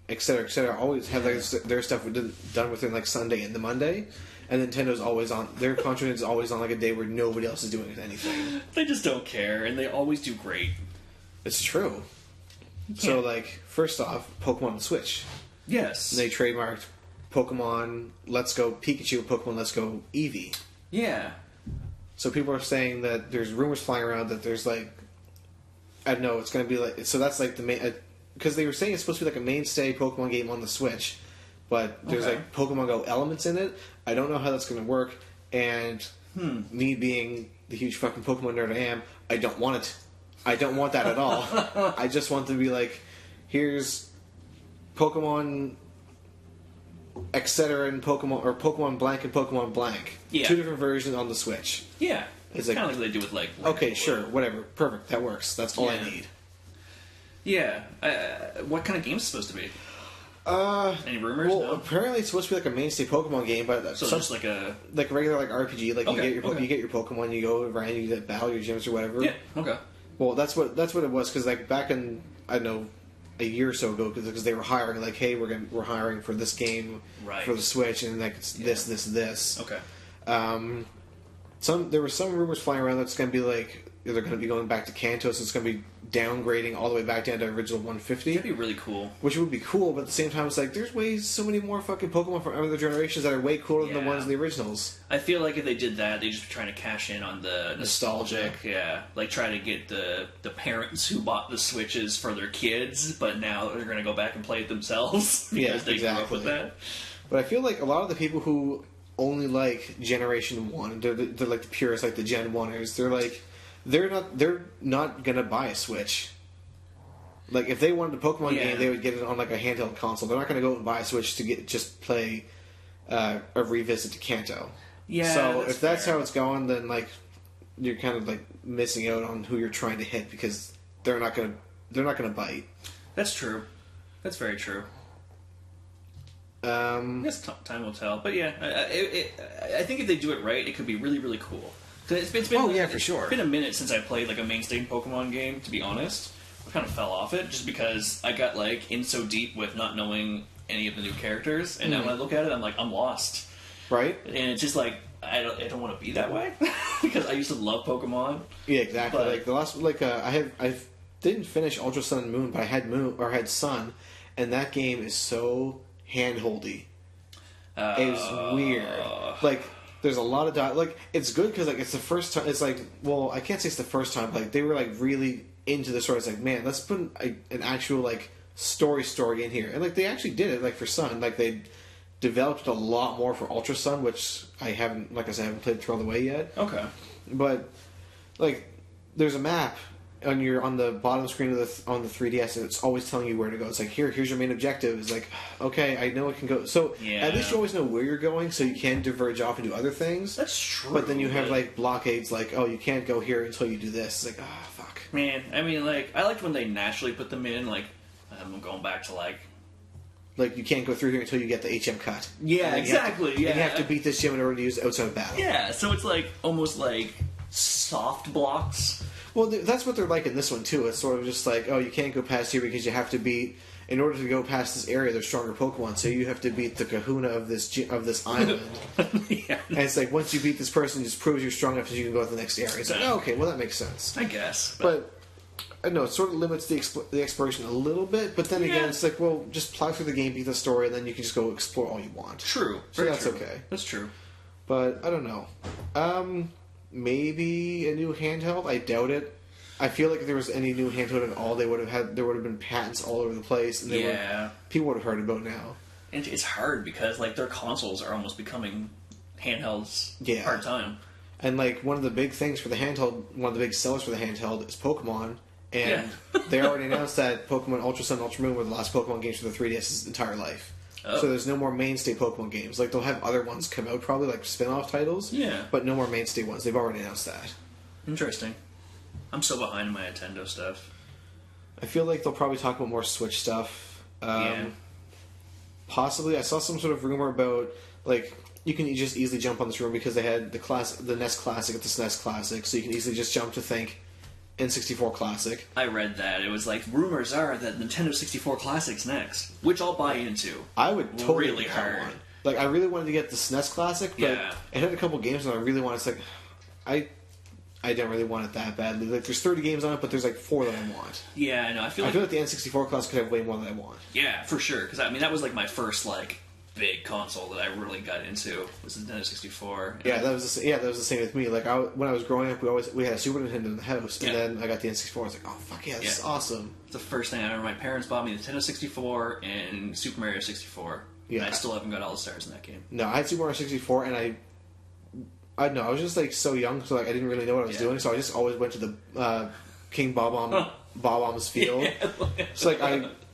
etc., always have their stuff done within like Sunday and the Monday. And Nintendo's always on. Their content is always on like a day where nobody else is doing anything. They just don't care, and they always do great. It's true. So, like, first off, Pokemon on Switch. Yes. They trademarked Pokemon Let's Go Pikachu, Pokemon Let's Go Eevee. Yeah. So people are saying that there's rumors flying around that there's like, I don't know, it's going to be like, so that's like the main, because they were saying it's supposed to be like a mainstay Pokemon game on the Switch. But there's like Pokemon Go elements in it. I don't know how that's going to work. And me being the huge fucking Pokemon nerd I am, I don't want it. I don't want that at all. I just want to be like, here's Pokemon etc. and Pokemon, or Pokemon blank and Pokemon blank. Yeah. 2 different versions on the Switch. Yeah. It's kind of like they do with like... Okay, sure, whatever. Perfect. That works. That's all I need. Yeah. What kind of game is it supposed to be? Any rumors? Well, no? Apparently it's supposed to be like a mainstay Pokemon game, but so just like a regular like RPG. Like you get your Pokemon, you go around, you battle your gyms or whatever. Yeah. Okay. Well, that's what it was because like back in I don't know a year or so ago because they were hiring like, hey, we're hiring for this game for the Switch and like it's this. Okay. There were some rumors flying around that's going to be like they're going to be going back to Kanto, so it's going to be downgrading all the way back down to original 150. That'd be really cool. Which would be cool, but at the same time, it's like there's so many more fucking Pokemon from other generations that are way cooler than the ones in the originals. I feel like if they did that, they'd just be trying to cash in on the nostalgic, like try to get the parents who bought the Switches for their kids, but now they're going to go back and play it themselves because they grew up with that. But I feel like a lot of the people who only like Generation 1, they're like the purists, like the Gen 1ers, they're not gonna buy a Switch. Like if they wanted a Pokemon game, they would get it on like a handheld console. They're not gonna go and buy a Switch to just play a revisit to Kanto. Yeah. So if that's how it's going, then like you're kind of like missing out on who you're trying to hit because they're not gonna bite. That's true. That's very true. I guess time will tell. But yeah, I think if they do it right, it could be really, really cool. It's been for sure. It's been a minute since I played like a mainstay Pokemon game, to be honest. I kind of fell off it just because I got like in so deep with not knowing any of the new characters, and now when I look at it, I'm like, I'm lost. Right? And it's just like I don't want to be that way because I used to love Pokemon. Yeah, exactly. But, like the last I didn't finish Ultra Sun and Moon, but I had Sun, and that game is so handholdy. It's weird. Like there's a lot of like it's good because like it's the first time. It's like, well, I can't say it's the first time. Like they were like really into the story. It's like, man, let's put an actual like story in here, and like they actually did it. Like for Sun, like they developed a lot more for Ultra Sun, which I haven't played through all the way yet. Okay, but like there's a map on the bottom screen on the 3DS, and it's always telling you where to go. It's like, here's your main objective. It's like, okay, I know it can go. So at least you always know where you're going, so you can diverge off and do other things. That's true. But then you have like blockades, like, oh, you can't go here until you do this. It's like, fuck. Man, I mean, like I liked when they naturally put them in. Like I'm going back to like you can't go through here until you get the HM cut. Yeah, exactly. You have to beat this gym in order to use it outside of battle. Yeah, so it's like almost like soft blocks. Well, that's what they're like in this one, too. It's sort of just like, oh, you can't go past here because you have to beat... In order to go past this area, there's stronger Pokemon, so you have to beat the kahuna of this island. Yeah. And it's like, once you beat this person, it just proves you're strong enough that you can go to the next area. It's like, oh, okay, well, that makes sense. I guess. But I know, it sort of limits the exploration a little bit, but then again, it's like, well, just plow through the game, beat the story, and then you can just go explore all you want. True. So that's okay. That's true. But, I don't know. Maybe a new handheld? I doubt it. I feel like if there was any new handheld at all, there would have been patents all over the place, and people would have heard about now. And it's hard because like their consoles are almost becoming handhelds part time. And like one of the big things for the handheld, one of the big sellers for the handheld is Pokemon. And they already announced that Pokemon Ultra Sun, Ultra Moon were the last Pokemon games for the 3DS's entire life. Oh. So there's no more mainstay Pokemon games. Like they'll have other ones come out, probably like spin-off titles. Yeah. But no more mainstay ones. They've already announced that. Interesting. I'm so behind in my Nintendo stuff. I feel like they'll probably talk about more Switch stuff. Possibly, I saw some sort of rumor about like you can just easily jump on this rumor because they had the NES Classic at the SNES Classic, so you can easily just jump to think N64 Classic. I read that. It was like, rumors are that Nintendo 64 Classic's next, which I'll buy into. I would totally really get hard. that one. Like, I really wanted to get the SNES Classic, but it had a couple games and I really wanted to, like, I didn't really want it that badly. Like, there's 30 games on it, but there's like 4 that I want. Yeah, I know. I feel like the N64 Classic could have way more than I want. Yeah, for sure. Because, I mean, that was like my first, like, big console that I really got into was the Nintendo 64. Yeah, that was the same with me. Like when I was growing up, we had a Super Nintendo in the house, and then I got the N64. I was like, oh fuck yeah, this is awesome. It's the first thing I remember. My parents bought me the Nintendo 64 and Super Mario 64. Yeah, and I still haven't got all the stars in that game. No, I had Super Mario 64, and I don't know, I was just like so young, so like I didn't really know what I was doing, so I just always went to the King Bob-omb's field. So like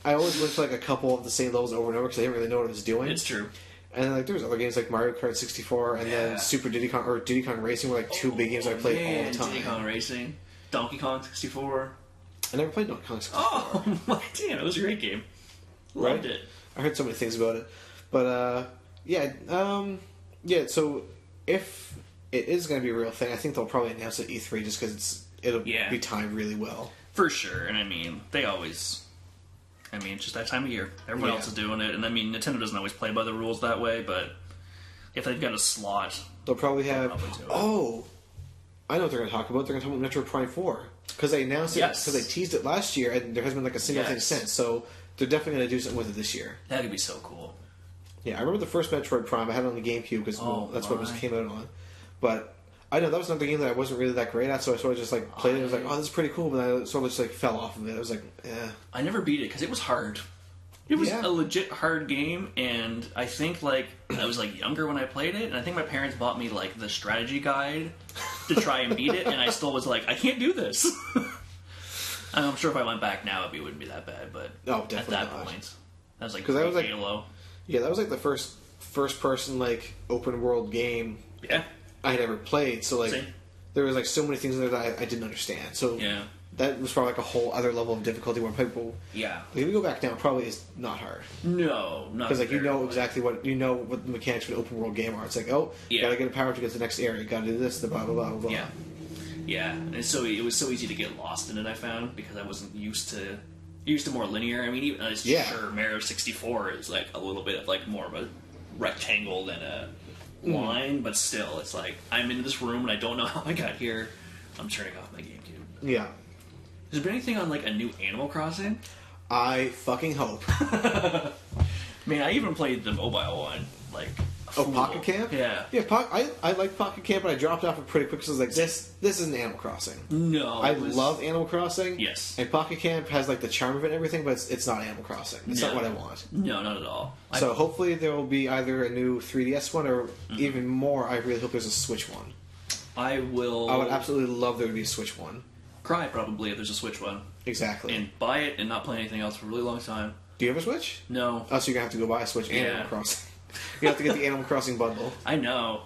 I always went to like a couple of the same levels over and over because I didn't really know what I was doing. It's true. And then, like there was other games like Mario Kart 64 and then Super Diddy Kong or Diddy Kong Racing were like 2 big games I played all the time. Diddy Kong Racing, Donkey Kong 64. I never played Donkey Kong 64. Oh my damn! It was a great game. Loved it. I heard so many things about it, but So if it is going to be a real thing, I think they'll probably announce it at E3 just because it'll be timed really well. For sure, and I mean they always. I mean, it's just that time of year. Everyone else is doing it, and I mean, Nintendo doesn't always play by the rules that way, but if they've got a slot, they'll probably have. I know what they're going to talk about. They're going to talk about Metroid Prime 4 because they announced it because they teased it last year, and there hasn't been like a single thing since. So they're definitely going to do something with it this year. That could be so cool. Yeah, I remember the first Metroid Prime. I had it on the GameCube because that's what it came out on. But I know that was another game that I wasn't really that great at, so I sort of just like played it. I was like, "Oh, this is pretty cool," but I sort of just like fell off of it. I was like, "Eh." I never beat it because it was hard. It was a legit hard game, and I think like I was like younger when I played it, and I think my parents bought me like the strategy guide to try and beat it, and I still was like, I can't do this. I'm sure if I went back now, it wouldn't be that bad, but at that point, that was like Halo. Yeah, that was like the first person like open world game. Yeah. I had ever played, so like there was like so many things in there that I didn't understand. So that was probably like a whole other level of difficulty where people. Yeah. Like, if you go back now, it probably is not hard. No, not because like you know exactly what the mechanics of an open world game are. It's like you gotta get a power to get to the next area. You gotta do this, the blah blah blah blah. Yeah. Yeah, and so it was so easy to get lost in it. I found because I wasn't used to more linear. I mean, even sure Mario 64 is like a little bit of like more of a rectangle than a line, but still, it's like I'm in this room and I don't know how I got here. I'm turning off my GameCube. Yeah. Has there been anything on like a new Animal Crossing? I fucking hope. Man, I even played the mobile one. Like, Pocket Camp? Yeah. Yeah, I like Pocket Camp, but I dropped off it pretty quick because I was like, this isn't Animal Crossing. No. I love Animal Crossing. Yes. And Pocket Camp has like the charm of it and everything, but it's not Animal Crossing. It's not what I want. No, not at all. So hopefully there will be either a new 3DS one or even more, I really hope there's a Switch one. I would absolutely love there to be a Switch one. Cry probably if there's a Switch one. Exactly. And buy it and not play anything else for a really long time. Do you have a Switch? No. Oh, so you're going to have to go buy a Switch and Animal Crossing. You have to get the Animal Crossing bundle. I know.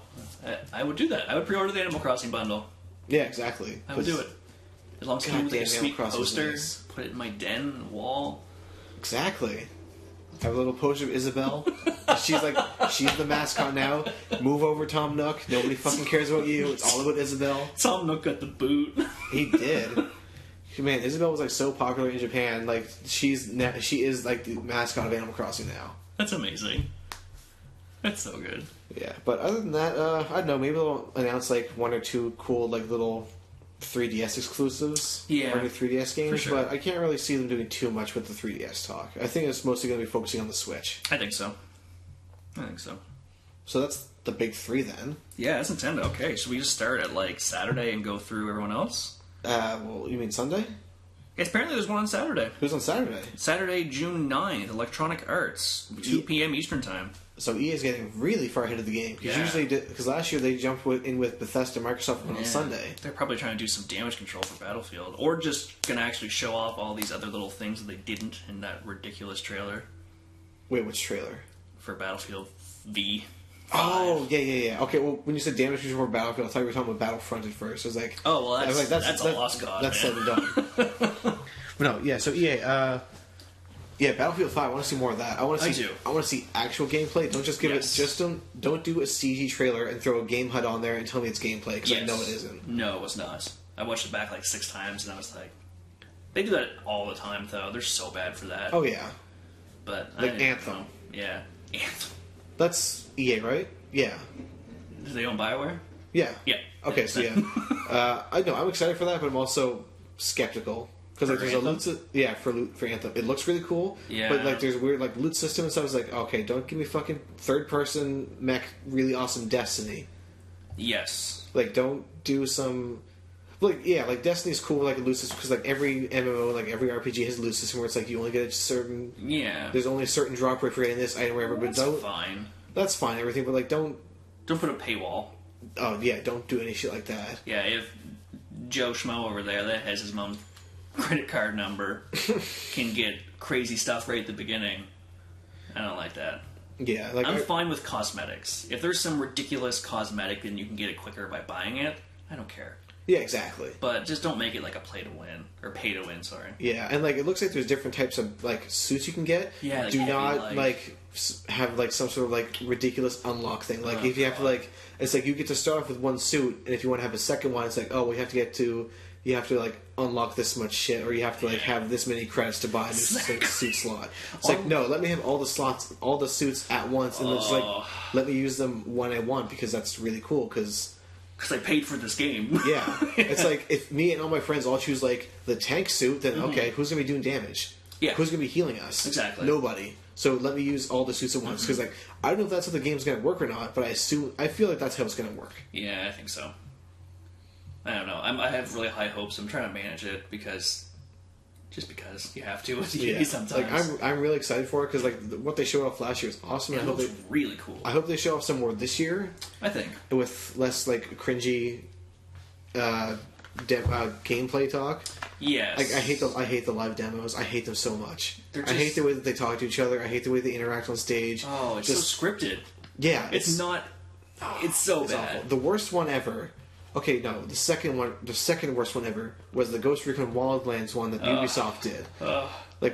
I would do that. I would pre-order the Animal Crossing bundle. Yeah, exactly. I would do it. As long as I have a sweet poster, put it in my den wall. Exactly. Have a little poster of Isabelle. she's the mascot now. Move over, Tom Nook. Nobody fucking cares about you. It's all about Isabelle. Tom Nook got the boot. He did. Man, Isabelle was like so popular in Japan. Like she is like the mascot of Animal Crossing now. That's amazing. That's so good. Yeah, but other than that, I don't know. Maybe they'll announce like 1 or 2 cool like little 3DS exclusives. Yeah, or new 3DS games. For sure. But I can't really see them doing too much with the 3DS talk. I think it's mostly going to be focusing on the Switch. I think so. So that's the big 3 then. Yeah, that's Nintendo. Okay, should we just start at like Saturday and go through everyone else? Well, you mean Sunday? Yes, apparently there's one on Saturday. Who's on Saturday? Saturday, June 9th, Electronic Arts, 2 p.m. Eastern Time. So EA is getting really far ahead of the game. Because last year they jumped in with Bethesda, Microsoft on Sunday. They're probably trying to do some damage control for Battlefield. Or just going to actually show off all these other little things that they didn't in that ridiculous trailer. Wait, which trailer? For Battlefield V. 5. Oh, yeah. Okay, well, when you said damage control for Battlefield, I thought you were talking about Battlefront at first. I was like... Oh, well, that's a lost cause, That's said and done. No, yeah, so EA, Battlefield 5, I want to see more of that. I want to see actual gameplay. Don't just give it... Don't do a CG trailer and throw a game HUD on there and tell me it's gameplay, because I know it isn't. No, it was not. I watched it back like 6 times, and I was like... They do that all the time, though. They're so bad for that. Oh, yeah. But like Anthem. Yeah, Anthem. That's EA, right? Yeah. Do they own BioWare? Yeah. Yeah. Okay, so yeah. I know, I'm excited for that, but I'm also skeptical. Because there's a loot for Anthem. It looks really cool, but there's weird loot system and stuff. I was like, okay, don't give me fucking third-person mech really awesome Destiny. Yes. Don't do some... Destiny's cool with a loot system, because every MMO, every RPG has a loot system where it's you only get a certain... Yeah. There's only a certain drop rate for getting this item or whatever, but that's fine. That's fine, everything, but don't... Don't put a paywall. Oh, yeah, don't do any shit like that. Yeah, if Joe Schmo over there that has his mom's credit card number can get crazy stuff right at the beginning, I don't like that. Yeah, I'm fine with cosmetics. If there's some ridiculous cosmetic and you can get it quicker by buying it, I don't care. Yeah, exactly. But just don't make it a play to win. Or pay to win, sorry. Yeah, and it looks like there's different types of suits you can get. Yeah, do not have some sort of ridiculous unlock thing. If you have to it's you get to start off with one suit, and if you want to have a second one, it's we have to you have to unlock this much shit, or you have to have this many credits to buy a new suit slot. It's no, let me have all the slots, all the suits at once, and it's let me use them when I want, because that's really cool, because I paid for this game. Yeah. It's if me and all my friends all choose the tank suit, then okay, who's going to be doing damage? Yeah. Who's going to be healing us? Exactly. Nobody. So let me use all the suits at once, because I don't know if that's how the game's going to work or not, but I feel like that's how it's going to work. Yeah, I think so. I don't know. I have really high hopes. I'm trying to manage it because you have to with EA sometimes. I'm really excited for it, because what they showed off last year is awesome. Yeah, it looks really cool. I hope they show off some more this year. I think with less cringy gameplay talk. Yes. I hate the live demos. I hate them so much. I hate the way that they talk to each other. I hate the way they interact on stage. Oh, it's so scripted. Yeah, it's not. It's so bad. Awful. The worst one ever. Okay, no, the second worst one ever was the Ghost Recon Wildlands one that Ubisoft did.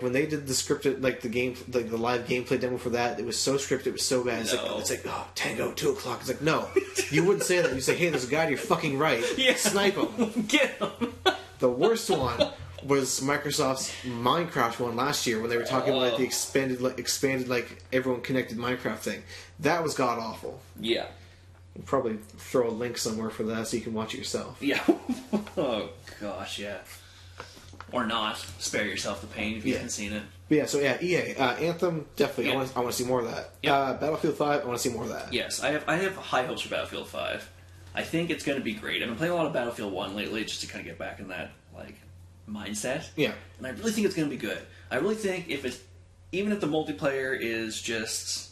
When they did the scripted, the live gameplay demo for that, it was so scripted, it was so bad. It's Tango, 2 o'clock. It's no, you wouldn't say that. You say, hey, there's a guy to your fucking right. Yeah. Snipe him. Get him. The worst one was Microsoft's Minecraft one last year, when they were talking about the expanded everyone connected Minecraft thing. That was god awful. Yeah. We'll probably throw a link somewhere for that so you can watch it yourself. Yeah. Oh gosh, yeah. Or not. Spare yourself the pain if you haven't seen it. But yeah, EA. Anthem, definitely. Yeah. I want to see more of that. Yep. Battlefield 5, I want to see more of that. Yes, I have high hopes for Battlefield 5. I think it's going to be great. I've been playing a lot of Battlefield 1 lately just to kind of get back in that mindset. Yeah. And I really think it's going to be good. I really think even if the multiplayer is just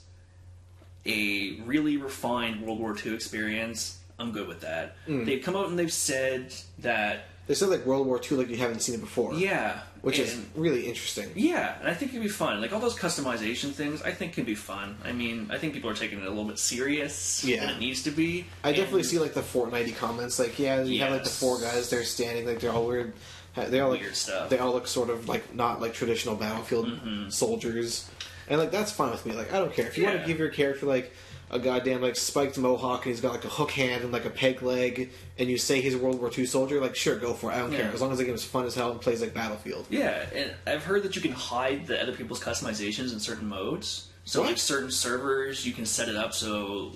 a really refined World War II experience, I'm good with that. They've come out and they've said that... They said World War II you haven't seen it before. Yeah. Which is really interesting. Yeah, and I think it'd be fun. All those customization things, I think can be fun. I mean, I think people are taking it a little bit serious than it needs to be. I definitely see the Fortnite comments. You have the 4 guys there standing, they're all weird. They all weird stuff. They all look sort of not traditional Battlefield soldiers. And that's fine with me. I don't care. If you want to give your character a goddamn spiked mohawk and he's got a hook hand and a peg leg, and you say he's a World War II soldier, sure, go for it. I don't care. As long as the game is fun as hell and plays like Battlefield. Yeah, and I've heard that you can hide the other people's customizations in certain modes. So certain servers you can set it up so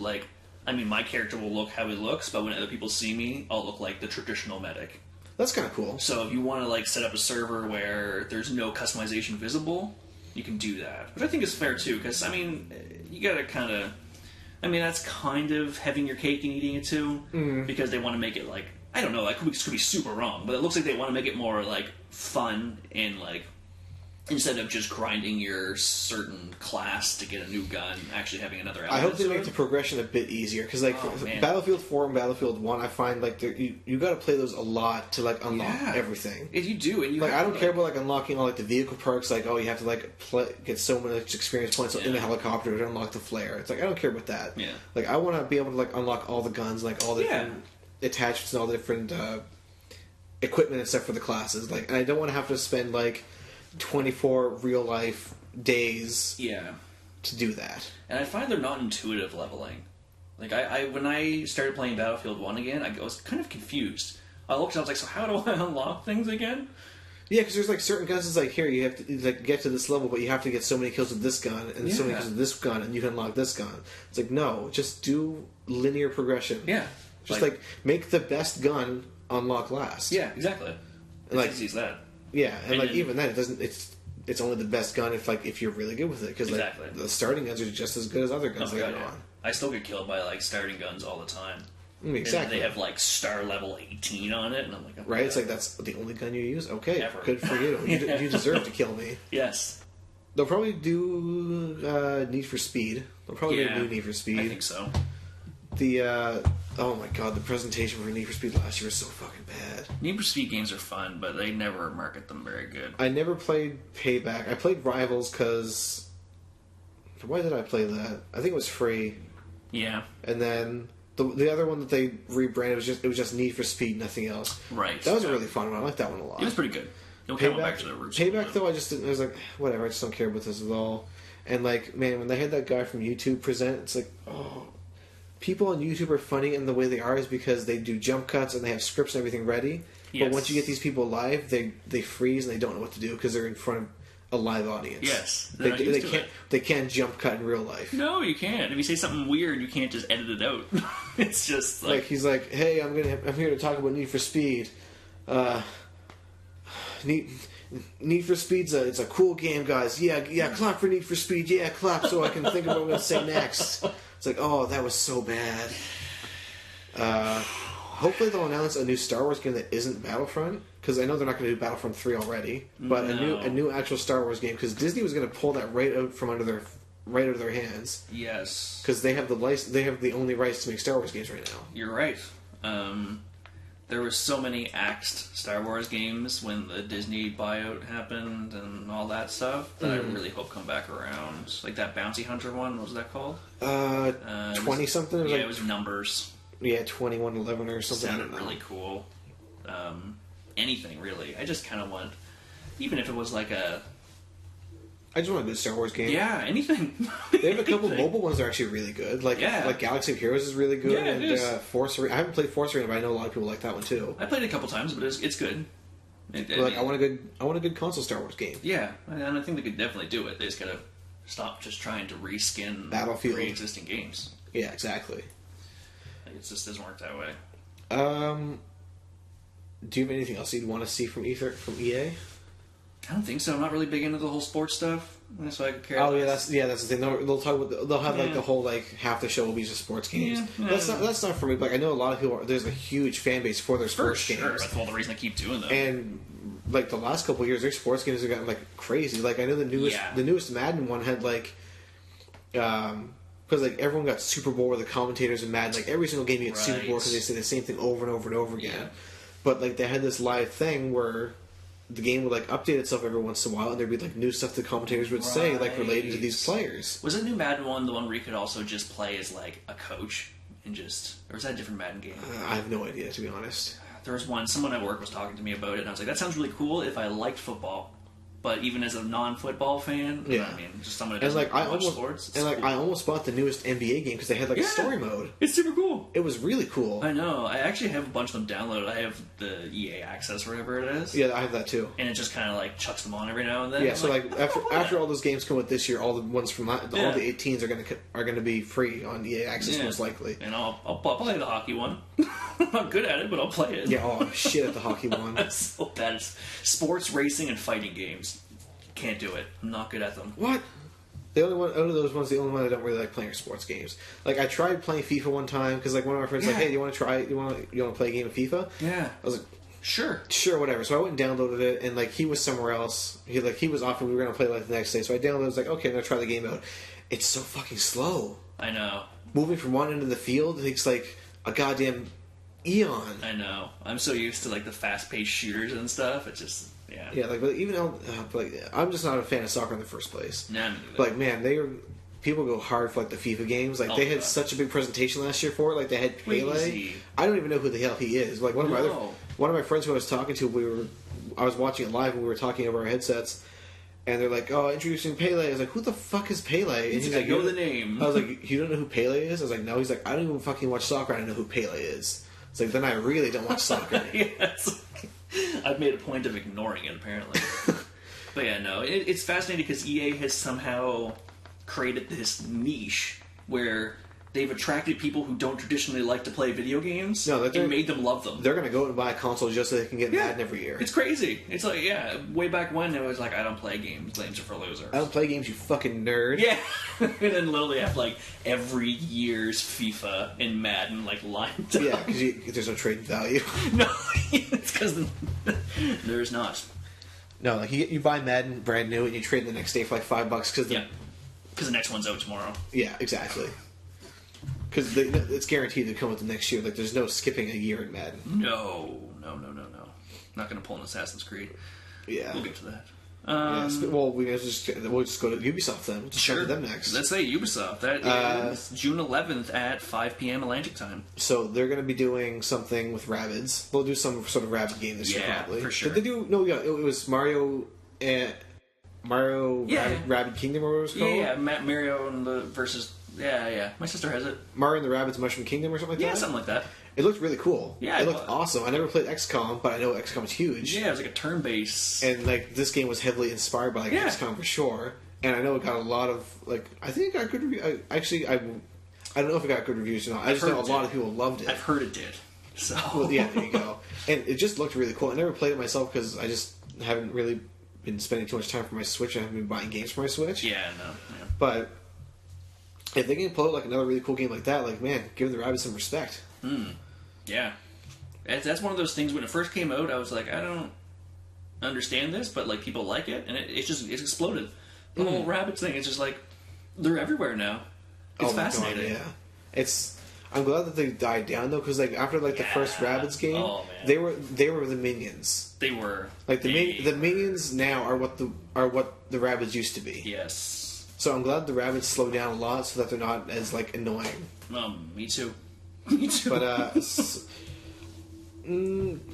my character will look how he looks, but when other people see me, I'll look like the traditional medic. That's kind of cool. So if you want to set up a server where there's no customization visible, you can do that. Which I think is fair too, because you gotta kind of... that's kind of having your cake and eating it too, because they want to make it I don't know, that could be super wrong, but it looks like they want to make it more, like, fun and, like, instead of just grinding your certain class to get a new gun, actually having another element. I hope they make the progression a bit easier, because, like, Battlefield 4 and Battlefield 1, I find, like, you got to play those a lot to, like, unlock everything. If you do, and you like, I don't care about, like, unlocking all, like, the vehicle perks, like, you have to, like, get so many experience points in a helicopter to unlock the flare. It's like, I don't care about that. Yeah. Like, I want to be able to, like, unlock all the guns, like, all the different attachments and all the different equipment and stuff for the classes. Like, and I don't want to have to spend, like, 24 real life days to do that. And I find they're not intuitive leveling. Like, I when I started playing Battlefield 1 again, I was kind of confused. I looked and I was like, so how do I unlock things again? Yeah, because there's, like, certain guns, it's like, here, you have to, like, get to this level, but you have to get so many kills with this gun, and so many kills with this gun, and you can unlock this gun. It's like, no, just do linear progression. Yeah. Just, like make the best gun unlock last. Yeah, exactly. Like, easy as that. Yeah, and like, even then, it doesn't. It's only the best gun if you're really good with it, because like the starting guns are just as good as other guns later on. I still get killed by like starting guns all the time. Exactly. And they have like star level 18 on it, and I'm like, right? It's like, that's the only gun you use. Okay, good for you. You deserve to kill me. Yes. They'll probably do Need for Speed. They'll probably do a new Need for Speed. I think so. Oh my god, the presentation for Need for Speed last year was so fucking bad. Need for Speed games are fun, but they never market them very good. I never played Payback. I played Rivals because... Why did I play that? I think it was free. Yeah. And then the other one that they rebranded was just Need for Speed, nothing else. Right. That was a really fun one. I liked that one a lot. It was pretty good. Back to the roots. Payback, though, I just didn't... I was like, whatever, I just don't care about this at all. And like, man, when they had that guy from YouTube present, it's like, oh... People on YouTube are funny in the way they are is because they do jump cuts and they have scripts and everything ready. Yes. But once you get these people live, they freeze and they don't know what to do because they're in front of a live audience. Yes, they can't jump cut in real life. No, you can't. If you say something weird, you can't just edit it out. It's just like he's like, hey, I'm here to talk about Need for Speed. Need for Speed's it's a cool game, guys. Yeah, clap for Need for Speed. Yeah, clap so I can think of what I'm going to say next. It's like, oh, that was so bad. Hopefully they'll announce a new Star Wars game that isn't Battlefront, because I know they're not going to do Battlefront 3 already, but a new actual Star Wars game, because Disney was going to pull that right out of their hands. Yes, because they have the only rights to make Star Wars games right now. You're right. There were so many axed Star Wars games when the Disney buyout happened and all that stuff that I really hope come back around. Like that Bounty Hunter one, what was that called? 20-something? Yeah, it was numbers. Yeah, 2111 or something. Sounded really cool. Anything, really. I just kind of want... Even if it was like a... I just want a good Star Wars game. Yeah, anything. They have a couple mobile ones that are actually really good. Like Galaxy of Heroes is really good. Yeah, it is. Force Arena. I haven't played Force Arena, but I know a lot of people like that one too. I played it a couple times, but it's good. I want a good console Star Wars game. Yeah, and I think they could definitely do it. They just gotta stop just trying to reskin Battlefield pre-existing games. Yeah, exactly. Like, it just doesn't work that way. Do you have anything else you'd want to see from EA? I don't think so. I'm not really big into the whole sports stuff. That's why I could care. Oh less. That's the thing. They'll talk about. They'll have like the whole half the show will be just sports games. Yeah. That's not for me. Like I know a lot of people. There's a huge fan base for their sports games. That's all the reason I keep doing them. And like the last couple of years, their sports games have gotten like crazy. Like I know the newest Madden one had like, because like everyone got Super Bowl with the commentators in Madden. Like every single game you get Super Bowl because they say the same thing over and over and over again. Yeah. But like they had this live thing where the game would like update itself every once in a while, and there'd be like new stuff the commentators would say, like related to these players. Was the new Madden one the one where you could also just play as like a coach and just, or was that a different Madden game? I have no idea, to be honest. There was one. Someone at work was talking to me about it, and I was like, "That sounds really cool if I liked football." But even as a non-football fan, I mean, just someone who doesn't watch sports. And like, cool. I almost bought the newest NBA game because they had like a story mode. It's super cool. It was really cool. I know. I actually have a bunch of them downloaded. I have the EA Access, or whatever it is. Yeah, I have that too. And it just kind of like chucks them on every now and then. Yeah, so like after all those games come out this year, all the ones from all the 18s are gonna be free on EA Access most likely. And I'll play the hockey one. I'm not good at it, but I'll play it. Yeah, I'm shit at the hockey one. I'm so bad at sports, racing, and fighting games. Can't do it. I'm not good at them. What? The only one out of those ones, the only one I don't really like playing are sports games. Like I tried playing FIFA one time because like one of my friends was like, "Hey, you want to try? You want to play a game of FIFA?" Yeah. I was like, Sure, whatever. So I went and downloaded it, and like he was somewhere else. He was off, and we were gonna play like the next day. So I downloaded. I was like, okay, I'm gonna try the game out. It's so fucking slow. I know. Moving from one end of the field takes like a goddamn eon. I know. I'm so used to like the fast-paced shooters and stuff. It's just yeah. Like, but even though like I'm just not a fan of soccer in the first place. Nah, but like, man, people go hard for like the FIFA games. Like they had such a big presentation last year for it. Like they had Pele. I don't even know who the hell he is. Like one of my friends who I was talking to, I was watching it live and we were talking over our headsets. And they're like, "Oh, introducing Pele." I was like, "Who the fuck is Pele?" And he's like, "I know the name." I was like, "You don't know who Pele is?" I was like, "No." He's like, "I don't even fucking watch soccer. I don't know who Pele is." It's like, then I really don't watch soccer. Yes, I've made a point of ignoring it apparently. But yeah, no, it's fascinating because EA has somehow created this niche where they've attracted people who don't traditionally like to play video games and made them love them. They're going to go and buy a console just so they can get Madden every year. It's crazy. It's like, way back when it was like, I don't play games. Games are for losers. I don't play games, you fucking nerd. Yeah. And then literally have like every year's FIFA and Madden like lined up. Yeah, because there's no trade value. No, it's because there's not. No, like you buy Madden brand new and you trade the next day for like $5 because the next one's out tomorrow. Yeah, exactly. Because it's guaranteed to come with the next year. Like, there's no skipping a year in Madden. No. Not going to pull an Assassin's Creed. Yeah. We'll get to that. Well, we'll just go to Ubisoft then. We'll just jump to them next. Let's say Ubisoft. That is June 11th at 5 p.m. Atlantic time. So they're going to be doing something with Rabbids. They'll do some sort of Rabid game this year, probably. For sure. Did they do... No, yeah, it was Mario... Rabid Kingdom, or what it was called? Yeah, Mario and the versus... Yeah. My sister has it. Mario and the Rabbids Mushroom Kingdom or something like that? Yeah, something like that. It looked really cool. Yeah, it looked awesome. I never played XCOM, but I know XCOM's huge. Yeah, it was like a turn-based... And, like, this game was heavily inspired by XCOM for sure. And I know it got a lot of, like... I think it got good reviews. I don't know if it got good reviews or not. I just know a lot of people loved it. I've heard it did. So... Well, yeah, there you go. And it just looked really cool. I never played it myself because I just haven't really been spending too much time for my Switch. I haven't been buying games for my Switch. Yeah, no. Yeah. But if they can pull out like another really cool game like that, like, man, give the Rabbids some respect. Yeah. That's one of those things, when it first came out, I was like, I don't understand this, but like people like it, and it's exploded. The whole Rabbids thing, it's just like, they're everywhere now. It's fascinating. God, yeah. I'm glad that they died down though, because like after like the first Rabbids game, they were the minions. They were like the minions now are what the Rabbids used to be. Yes. So I'm glad the Rabbids slowed down a lot so that they're not as like annoying. Me too. Me too. But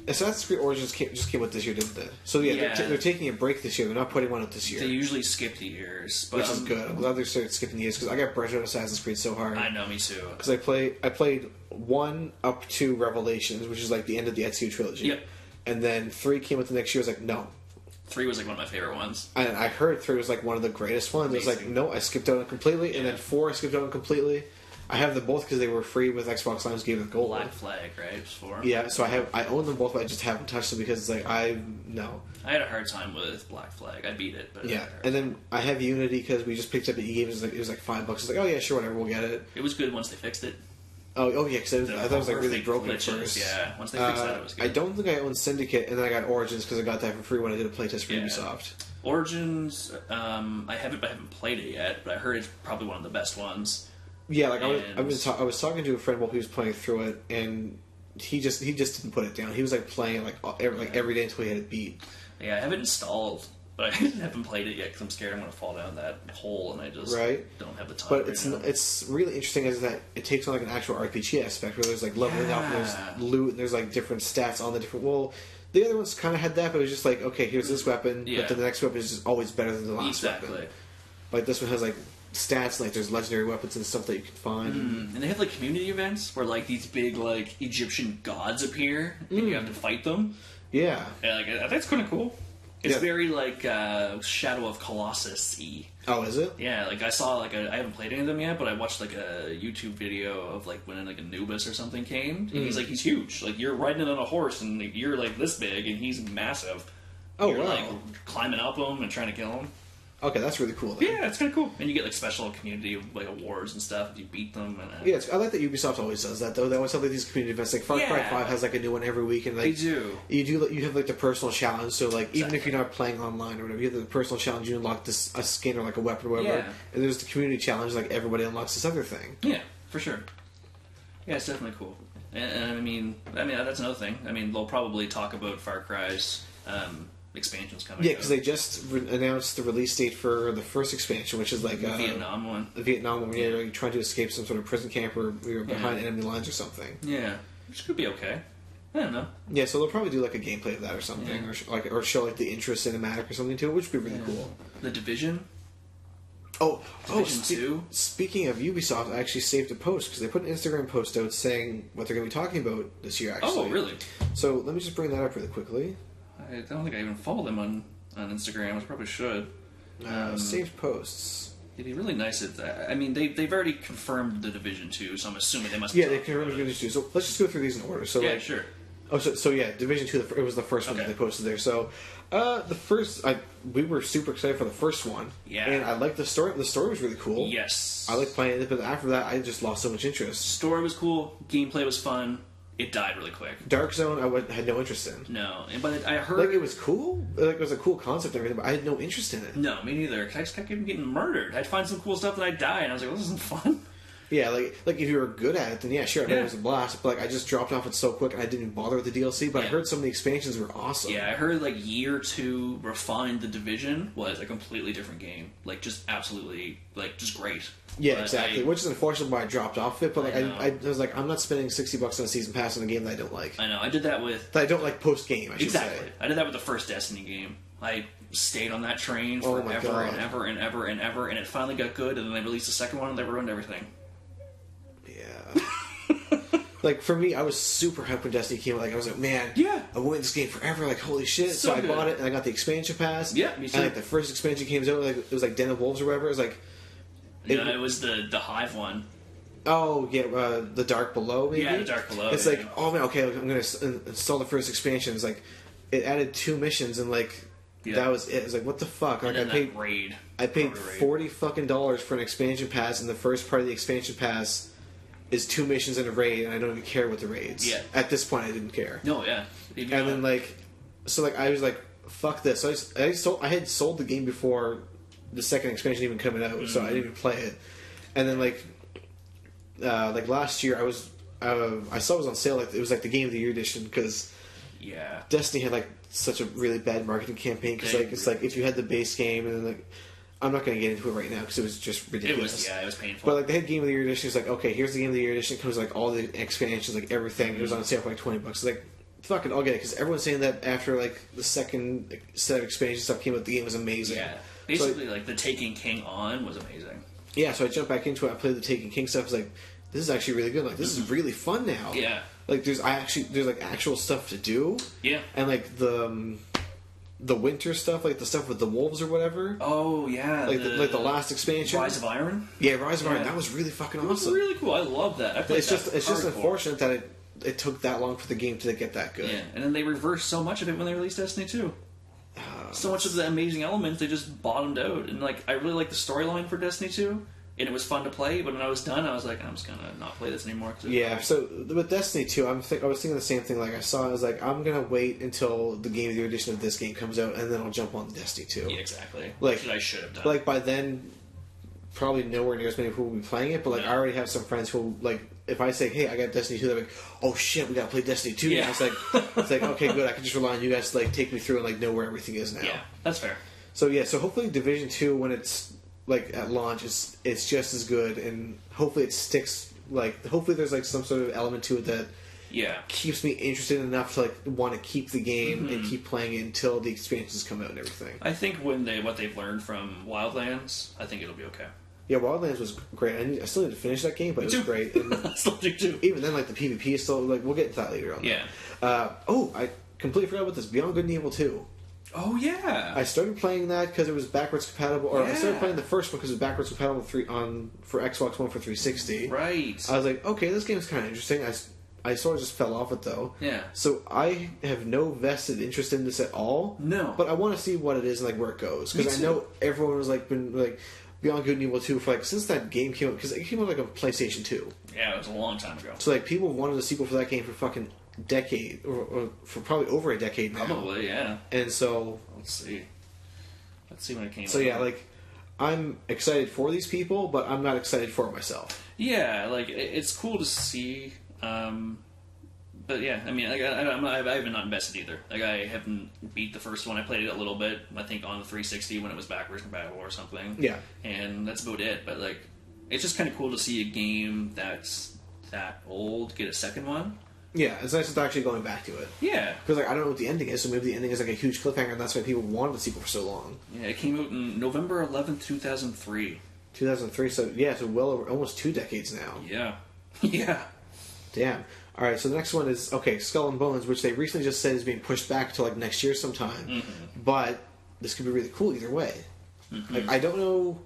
Assassin's Creed Origins just came out this year, didn't they? So they're taking a break this year. They're not putting one out this year. They usually skip the years, but which is good. I'm glad they started skipping the years because I got burnt out on Assassin's Creed so hard. I know, me too. Because I played 1 up to Revelations, which is like the end of the Ezio trilogy. Yep. And then 3 came out the next year. I was like, no. 3 was like one of my favorite ones. And I heard 3 was like one of the greatest ones. Amazing. I was like, no, I skipped out on completely. Yeah. And then 4 I skipped out on completely. I have them both because they were free with Xbox Live's Game of Gold. Black Flag, right? 4. Yeah, so I own them both, but I just haven't touched them because it's like I had a hard time with Black Flag. I beat it, but yeah. And then I have Unity because we just picked up the e-game. It was like $5. It's like, oh yeah, sure, whatever, we'll get it. It was good once they fixed it. Oh yeah, because I thought it was like really broken glitches, at first. Yeah, once they fixed that, it was good. I don't think I own Syndicate, and then I got Origins because I got that for free when I did a playtest for Ubisoft. Origins, I haven't played it yet, but I heard it's probably one of the best ones. Yeah, like I was talking to a friend while he was playing through it, and he just didn't put it down. He was like playing like every day until he had it beat. Yeah, I have it installed, but I haven't played it yet because I'm scared I'm going to fall down that hole, and I just don't have the time. But it's really interesting is that it takes on like an actual RPG aspect where there's like leveling up, and there's loot, and there's like different stats on the different. Well, the other ones kind of had that, but it was just like, okay, here's this weapon, but then the next weapon is just always better than the last weapon. Like this one has like stats, like there's legendary weapons and stuff that you can find. And they have like community events where like these big like Egyptian gods appear and you have to fight them. Yeah. Like that's kind of cool. It's very like Shadow of Colossus-y. Oh, is it? Yeah, like I saw like I haven't played any of them yet, but I watched like a YouTube video of like when like Anubis or something came. And he's huge. Like you're riding on a horse and you're like this big and he's massive. Oh, you're wow. like climbing up him and trying to kill him. Okay, that's really cool. Then. Yeah, it's kind of cool. And you get like special community like awards and stuff if you beat them. And, yeah, I like that Ubisoft always does that though. They always have like these community events. Like Far Cry 5 has like a new one every week, and like they do. You have like the personal challenge. So like even if you're not playing online or whatever, you have the personal challenge. You unlock a skin or like a weapon or whatever. Yeah. And there's the community challenge. Like everybody unlocks this other thing. Yeah, for sure. Yeah, it's definitely cool. And I mean that's another thing. I mean they'll probably talk about Far Cry's. Expansions coming. Yeah, because they just announced the release date for the first expansion, which is like the Vietnam one. The Vietnam one, yeah, you're trying to escape some sort of prison camp or you're behind enemy lines or something. Yeah, which could be okay. I don't know. Yeah, so they'll probably do like a gameplay of that or something, or show like the intro cinematic or something to it, which would be really cool. The Division. Division 2. Speaking of Ubisoft, I actually saved a post because they put an Instagram post out saying what they're going to be talking about this year. Actually, oh really? So let me just bring that up really quickly. I don't think I even follow them on Instagram. I probably should. Saved posts. It'd be really nice if I mean, they've already confirmed the Division 2, so I'm assuming they must. Yeah, they confirmed Division 2. So let's just go through these in order. So yeah, sure. Oh, so yeah, Division 2. It was the first one that they posted there. So the first, we were super excited for the first one. Yeah, and I liked the story. The story was really cool. Yes, I liked playing it, but after that, I just lost so much interest. Story was cool. Gameplay was fun. It died really quick. Dark Zone, I had no interest in. No, but I heard like it was cool. Like it was a cool concept and everything, but I had no interest in it. No, me neither. Cause I just kept getting murdered. I'd find some cool stuff and I'd die, and I was like, well, "This isn't fun." Yeah, like if you were good at it, then yeah, sure, it was a blast. But like I just dropped off it so quick, and I didn't even bother with the DLC. But I heard some of the expansions were awesome. Yeah, I heard like year 2 refined the Division was a completely different game. Like just absolutely just great. Yeah, exactly. Which is unfortunate why I dropped off it. But like I was like, I'm not spending $60 on a season pass on a game that I don't like. I know. I did that with that I don't like post game. I should say. I did that with the first Destiny game. I stayed on that train forever and ever and ever and ever, and it finally got good. And then they released the second one, and they ruined everything. Like for me, I was super hyped when Destiny came out. Like I was like, man, I've wanted this game forever. Like holy shit! So I bought it and I got the expansion pass. Yeah, me too. And like the first expansion came out, like it was like Den of Wolves or whatever. It was like, it was the Hive one. Oh yeah, the Dark Below. Maybe? Yeah, the Dark Below. It's like, oh man, okay, I'm gonna install the first expansion. It's like it added 2 missions and like that was it. It's like what the fuck? Like I paid raid. I paid $40 fucking for an expansion pass, and the first part of the expansion pass is 2 missions in a raid, and I don't even care what the raids. Yeah. At this point, I didn't care. No, yeah. And then I was like, fuck this. So I had sold the game before the second expansion even coming out, so I didn't even play it. And then like last year, I saw it was on sale. Like it was like the Game of the Year edition because Destiny had like such a really bad marketing campaign because it's like if you had the base game and then like. I'm not going to get into it right now because it was just ridiculous. It was painful. But like they had Game of the Year edition. It's like, okay, here's the Game of the Year edition. It comes with, like all the expansions, like everything. It was on sale for like $20. Like, fuck it, I'll get it because everyone's saying that after like the second set of expansion stuff came out, the game was amazing. Yeah, basically, like the Taken King on was amazing. Yeah, so I jumped back into it. I played the Taken King stuff. I was like, this is actually really good. Like, this is really fun now. Yeah, like there's like actual stuff to do. Yeah, and like the winter stuff, like the stuff with the wolves or whatever. Oh yeah, like the last expansion, Rise of Iron. Yeah, Rise of Iron. That was really fucking awesome. It was really cool. I love that. It's just unfortunate that it took that long for the game to get that good. Yeah, and then they reversed so much of it when they released Destiny 2. So much of the amazing elements they just bottomed out, and like I really like the storyline for Destiny 2. And it was fun to play, but when I was done, I was like, I'm just gonna not play this anymore. Yeah, so with Destiny 2, I was thinking the same thing. Like I was like, I'm gonna wait until the Game of the Year edition of this game comes out, and then I'll jump on the Destiny 2. Yeah, exactly. Like which I should have done. Like by then, probably nowhere near as many people will be playing it. But like, I already have some friends who like, if I say, hey, I got Destiny 2, they're like, oh shit, we gotta play Destiny 2. Yeah. And it's like, okay, good. I can just rely on you guys to like take me through and like know where everything is now. Yeah, that's fair. So so hopefully Division 2 when it's like at launch it's just as good, and hopefully it sticks. Like hopefully there's like some sort of element to it that keeps me interested enough to like want to keep the game and keep playing it until the expansions come out and everything. I think what they've learned from Wildlands, I think it'll be okay. Yeah, Wildlands was great. I still need to finish that game, but it was great. And I still do too. Even then, like the PvP is still like we'll get into that later on. Yeah. I completely forgot about this. Beyond Good and Evil 2. Oh yeah! I started playing that because it was backwards compatible, or I started playing the first one because it was backwards compatible for Xbox One for 360. Right. I was like, okay, this game is kind of interesting. I sort of just fell off it though. Yeah. So I have no vested interest in this at all. No. But I want to see what it is and like where it goes because I know everyone was like been like Beyond Good and Evil 2 for like since that game came out because it came out like on PlayStation 2. Yeah, it was a long time ago. So like people wanted a sequel for that game for fucking decade or for probably over a decade now. Probably, yeah. And so let's see when it came. So yeah, like I'm excited for these people, but I'm not excited for myself. Yeah, like it's cool to see. But yeah, I mean, like, I haven't not invested either. Like I haven't beat the first one. I played it a little bit. I think on the 360 when it was backwards compatible or something. Yeah, and that's about it. But like, it's just kind of cool to see a game that's that old get a second one. Yeah, it's nice that actually going back to it. Yeah. Because like, I don't know what the ending is, so maybe the ending is like a huge cliffhanger, and that's why people wanted the sequel for so long. Yeah, it came out in November 11th, 2003. 2003, so yeah, so well over almost 2 decades now. Yeah. Yeah. Damn. Alright, so the next one is, okay, Skull and Bones, which they recently just said is being pushed back to like next year sometime. Mm-hmm. But this could be really cool either way. Mm-hmm. Like, I don't know...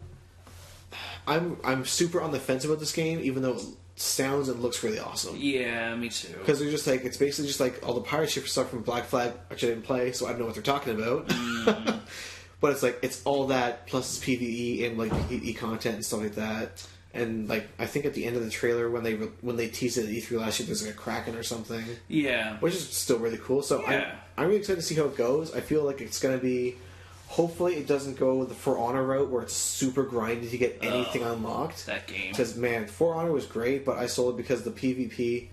I'm super on the fence about this game, even though it sounds and looks really awesome. Yeah, me too. Because they're just like, it's basically just like all the pirate ship stuff from Black Flag, which I didn't play, so I don't know what they're talking about. Mm. But it's like, it's all that, plus it's PvE and like PvE content and stuff like that. And like, I think at the end of the trailer, when they teased it at E3 last year, there's like a Kraken or something. Yeah. Which is still really cool. So yeah. I'm really excited to see how it goes. I feel like it's going to be... Hopefully it doesn't go the For Honor route where it's super grindy to get anything unlocked. That game. Because, man, For Honor was great, but I sold it because the PvP...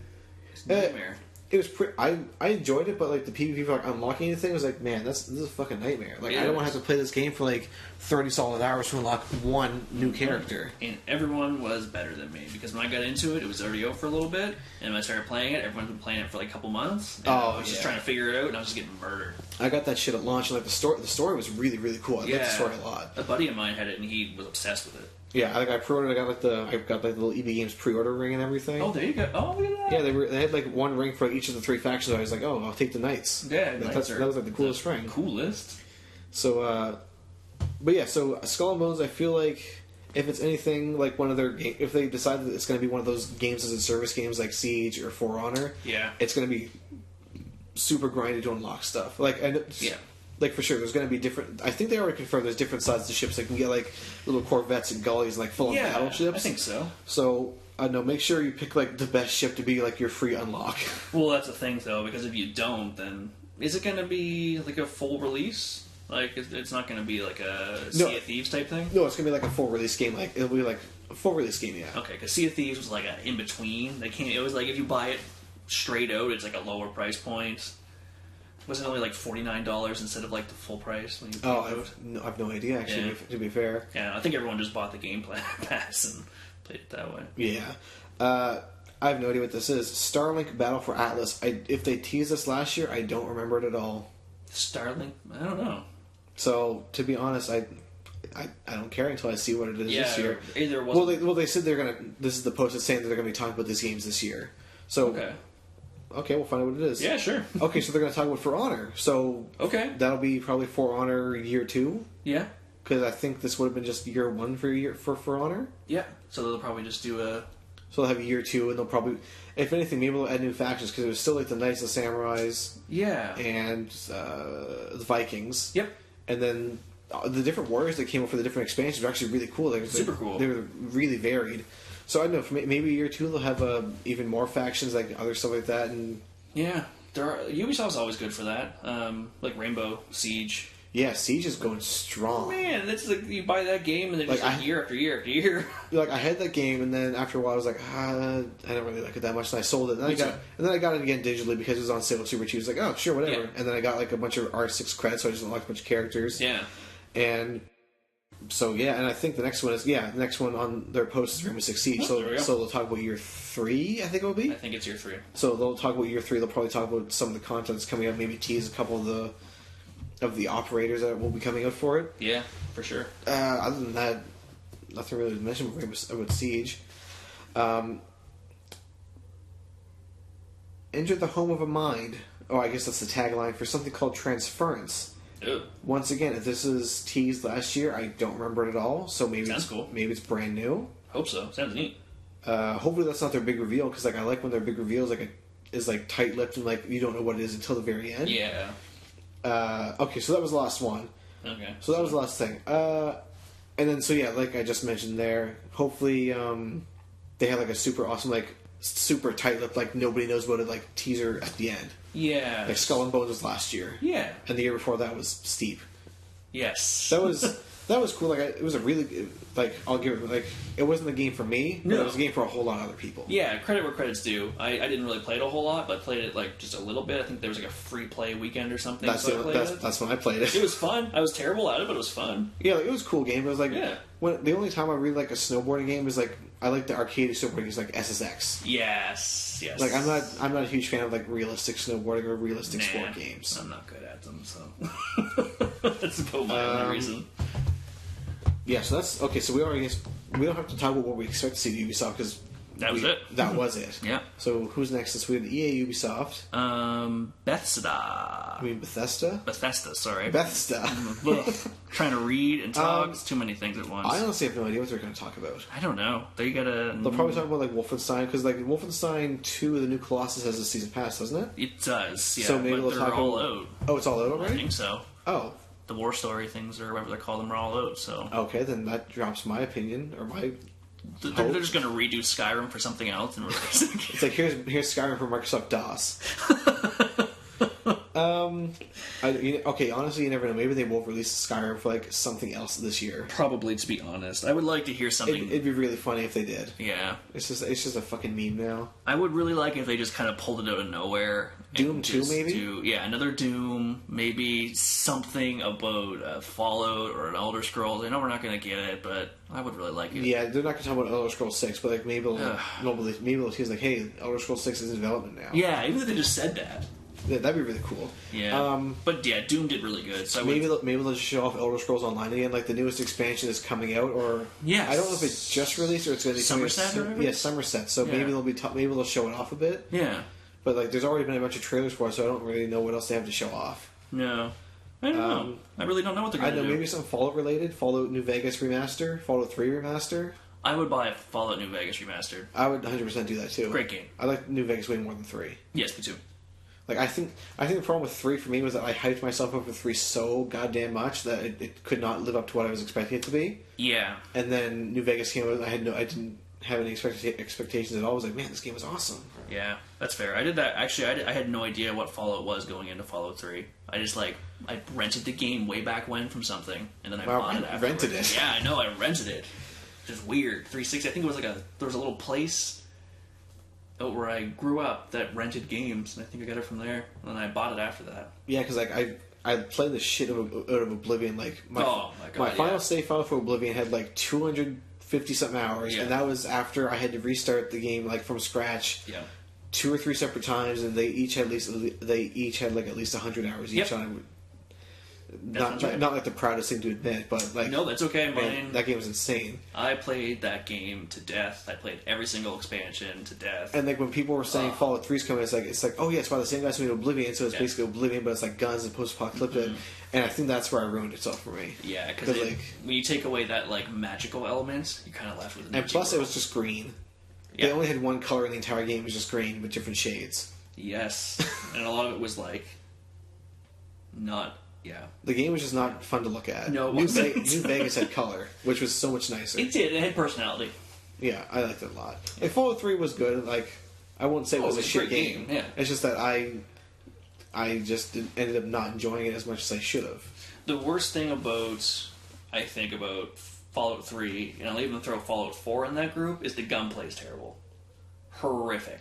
It's a nightmare. It was I enjoyed it, but like the PvP for like unlocking anything was like, man, this is a fucking nightmare. Like, I don't want to have to play this game for like 30 solid hours to unlock one new character. And everyone was better than me because when I got into it, it was already out for a little bit, and when I started playing it, everyone's been playing it for like a couple months. And I was just trying to figure it out, and I was just getting murdered. I got that shit at launch, and like the story was really, really cool. I liked the story a lot. A buddy of mine had it, and he was obsessed with it. Yeah, I pre-ordered. I got the little EB Games pre-order ring and everything. Oh, there you go. Oh, look at that. Yeah, they had like one ring for each of the 3 factions. I was like, oh, I'll take the Knights. Yeah, that was like the coolest ring. Coolest. So, but yeah, so Skull and Bones. I feel like if it's anything like one of their if they decide that it's going to be one of those games as a service games like Siege or For Honor, it's going to be super grindy to unlock stuff. Like, and like, for sure, there's going to be different... I think they already confirmed there's different sides to ships. Like, you can get, like, little corvettes and gullies and, like, full-on battleships. I think so. So, I don't know, make sure you pick, like, the best ship to be, like, your free unlock. Well, that's the thing, though, because if you don't, then... Is it going to be, like, a full release? Like, it's not going to be, like, a Sea of Thieves type thing? No, it's going to be, like, a full release game. Like, it'll be, like, a full release game, yeah. Okay, because Sea of Thieves was, like, an in-between. It was, like, if you buy it straight out, it's, like, a lower price point. Wasn't it only like $49 instead of like the full price when you pay I've no idea actually. To be fair, I think everyone just bought the game pass and played it that way. Yeah, I have no idea what this is. Starlink Battle for Atlas. If they teased this last year, I don't remember it at all. Starlink, I don't know. So to be honest, I don't care until I see what it is this year. Either they said they're gonna. This is the post that's saying that they're gonna be talking about these games this year. So okay, we'll find out what it is. Yeah, sure. Okay, so they're going to talk about For Honor. So that'll be probably For Honor year 2. Yeah, because I think this would have been just year 1 for Honor. Yeah, so they'll probably just do a. So they'll have year 2, and they'll probably, if anything, maybe they'll add new factions because it was still like the Knights, the Samurais, and the Vikings. Yep, and then the different warriors that came up for the different expansions were actually really cool. Super cool. They were really varied. So I don't know. Maybe year 2 they'll have even more factions, like other stuff like that. And Ubisoft's always good for that. Like Rainbow Siege. Yeah, Siege is going strong. Man, that's like you buy that game and then just year after year after year. Like I had that game, and then after a while I was like, I don't really like it that much, and I sold it. And then I got it again digitally because it was on sale at Super Cheap. It was like, oh sure, whatever. Yeah. And then I got like a bunch of R6 credits, so I just unlocked a bunch of characters. Yeah, and. So and I think the next one is the next one on their post is Rainbow Six Siege. So they'll talk about year 3. I think it will be. I think it's year 3. So they'll talk about year 3. They'll probably talk about some of the content that's coming up. Maybe tease a couple of the operators that will be coming out for it. Yeah, for sure. Other than that, nothing really to mention about Siege. Enter the home of a mind. Oh, I guess that's the tagline for something called Transference. Ew. Once again, if this is teased last year, I don't remember it at all. So maybe cool. Maybe it's brand new. Hope so. Sounds neat. Hopefully that's not their big reveal because I like when their big reveals is like tight-lipped and like you don't know what it is until the very end. Yeah. Okay, so that was the last one. Okay. So that was the last thing. And then, so yeah, like I just mentioned there, hopefully they have like a super awesome, like super tight-lipped, like nobody knows about it, like teaser at the end. Yeah. Like Skull and Bones was last year. Yeah. And the year before that was Steep. Yes. That was cool. Like it was a really like I'll give it like it wasn't a game for me. No, but it was a game for a whole lot of other people. Yeah, credit where credit's due. I didn't really play it a whole lot, but played it like just a little bit. I think there was like a free play weekend or something. That's when I played it. It was fun. I was terrible at it, but it was fun. Yeah, like, it was a cool game. It was like yeah. The only time I really like a snowboarding game is like I like the arcade snowboarding games like SSX. Yes. Like I'm not a huge fan of like realistic snowboarding or realistic sport games. I'm not good at them, so that's about my only reason. Yeah, so that's okay. So we don't have to talk about what we expect to see at Ubisoft because that was it. That was it. Yeah. So who's next this week? EA, Ubisoft. Bethesda. I mean Bethesda. Bethesda. Sorry. Bethesda. Trying to read and talk. It's too many things at once. I honestly have no idea what they're going to talk about. I don't know. They'll probably talk about like Wolfenstein because like Wolfenstein 2: The New Colossus has a season pass, doesn't it? It does. Yeah. So maybe they'll talk all about. out. Oh, it's all out already. I think so. Oh. The war story things or whatever they call them are all out. So okay, then that drops my opinion or my. They're just going to redo Skyrim for something else and release it. It's like here's Skyrim for Microsoft DOS. Okay, honestly, you never know. Maybe they won't release Skyrim for like something else this year. Probably, to be honest, I would like to hear something. It'd be really funny if they did. Yeah, it's just a fucking meme now. I would really like if they just kind of pulled it out of nowhere. Doom 2, maybe. Another Doom. Maybe something about Fallout or an Elder Scrolls. I know we're not going to get it, but I would really like it. Yeah, they're not going to talk about Elder Scrolls 6, but like maybe they'll tease like, hey, Elder Scrolls 6 is in development now. Yeah, even if they just said that. Yeah, that'd be really cool. Yeah, but yeah, Doom did really good. So maybe they'll just show off Elder Scrolls Online again, like the newest expansion is coming out, or yes. I don't know if it's just released or it's going to be Somerset. Yeah, Somerset. So maybe maybe they'll show it off a bit. Yeah, but like there's already been a bunch of trailers for it, so I don't really know what else they have to show off. No, I don't know. I really don't know what they're going to do. Maybe some Fallout related, Fallout New Vegas remaster, Fallout 3 remaster. I would buy Fallout New Vegas remastered. I would 100% do that too. Great game. I like New Vegas way more than 3. Yes, me too. Like I think the problem with 3 for me was that I hyped myself up for 3 so goddamn much that it could not live up to what I was expecting it to be. Yeah. And then New Vegas came out and I didn't have any expectations at all. I was like, man, this game is awesome. Yeah, that's fair. I did that. Actually, I had no idea what Fallout was going into Fallout 3. I just I rented the game way back when from something, and then I bought it afterwards. Rented it? Yeah, I know. I rented it. Just weird. 360. I think it was there was a little place where I grew up that rented games, and I think I got it from there. And then I bought it after that. Yeah, because I played the shit out of Oblivion. Like my final save file for Oblivion had like 250 something hours, and that was after I had to restart the game like from scratch. Yeah. 2 or 3 separate times, and they each had like at least 100 hours each on. Not like the proudest thing to admit, but like no, that's okay. Man, that game was insane. I played that game to death. I played every single expansion to death. And like when people were saying Fallout 3's coming, it's like oh yeah, it's by the same guys who made Oblivion, so it's basically Oblivion, but it's like guns and post-apocalyptic. And I think that's where I ruined itself for me. Yeah, because when you take away that like magical element, you're kind of left with. And plus, it was just green. Yeah. They only had one color in the entire game; it was just green with different shades. Yes, and a lot of it was like not. Yeah. The game was just not fun to look at. No, New Vegas had color, which was so much nicer. It did. It had personality. Yeah, I liked it a lot. Like, Fallout 3 was good. Like, I won't say it was a shit game. Yeah. It's just that I just ended up not enjoying it as much as I should have. The worst thing about Fallout 3, and I'll even throw Fallout 4 in that group, is the gunplay is terrible. Horrific.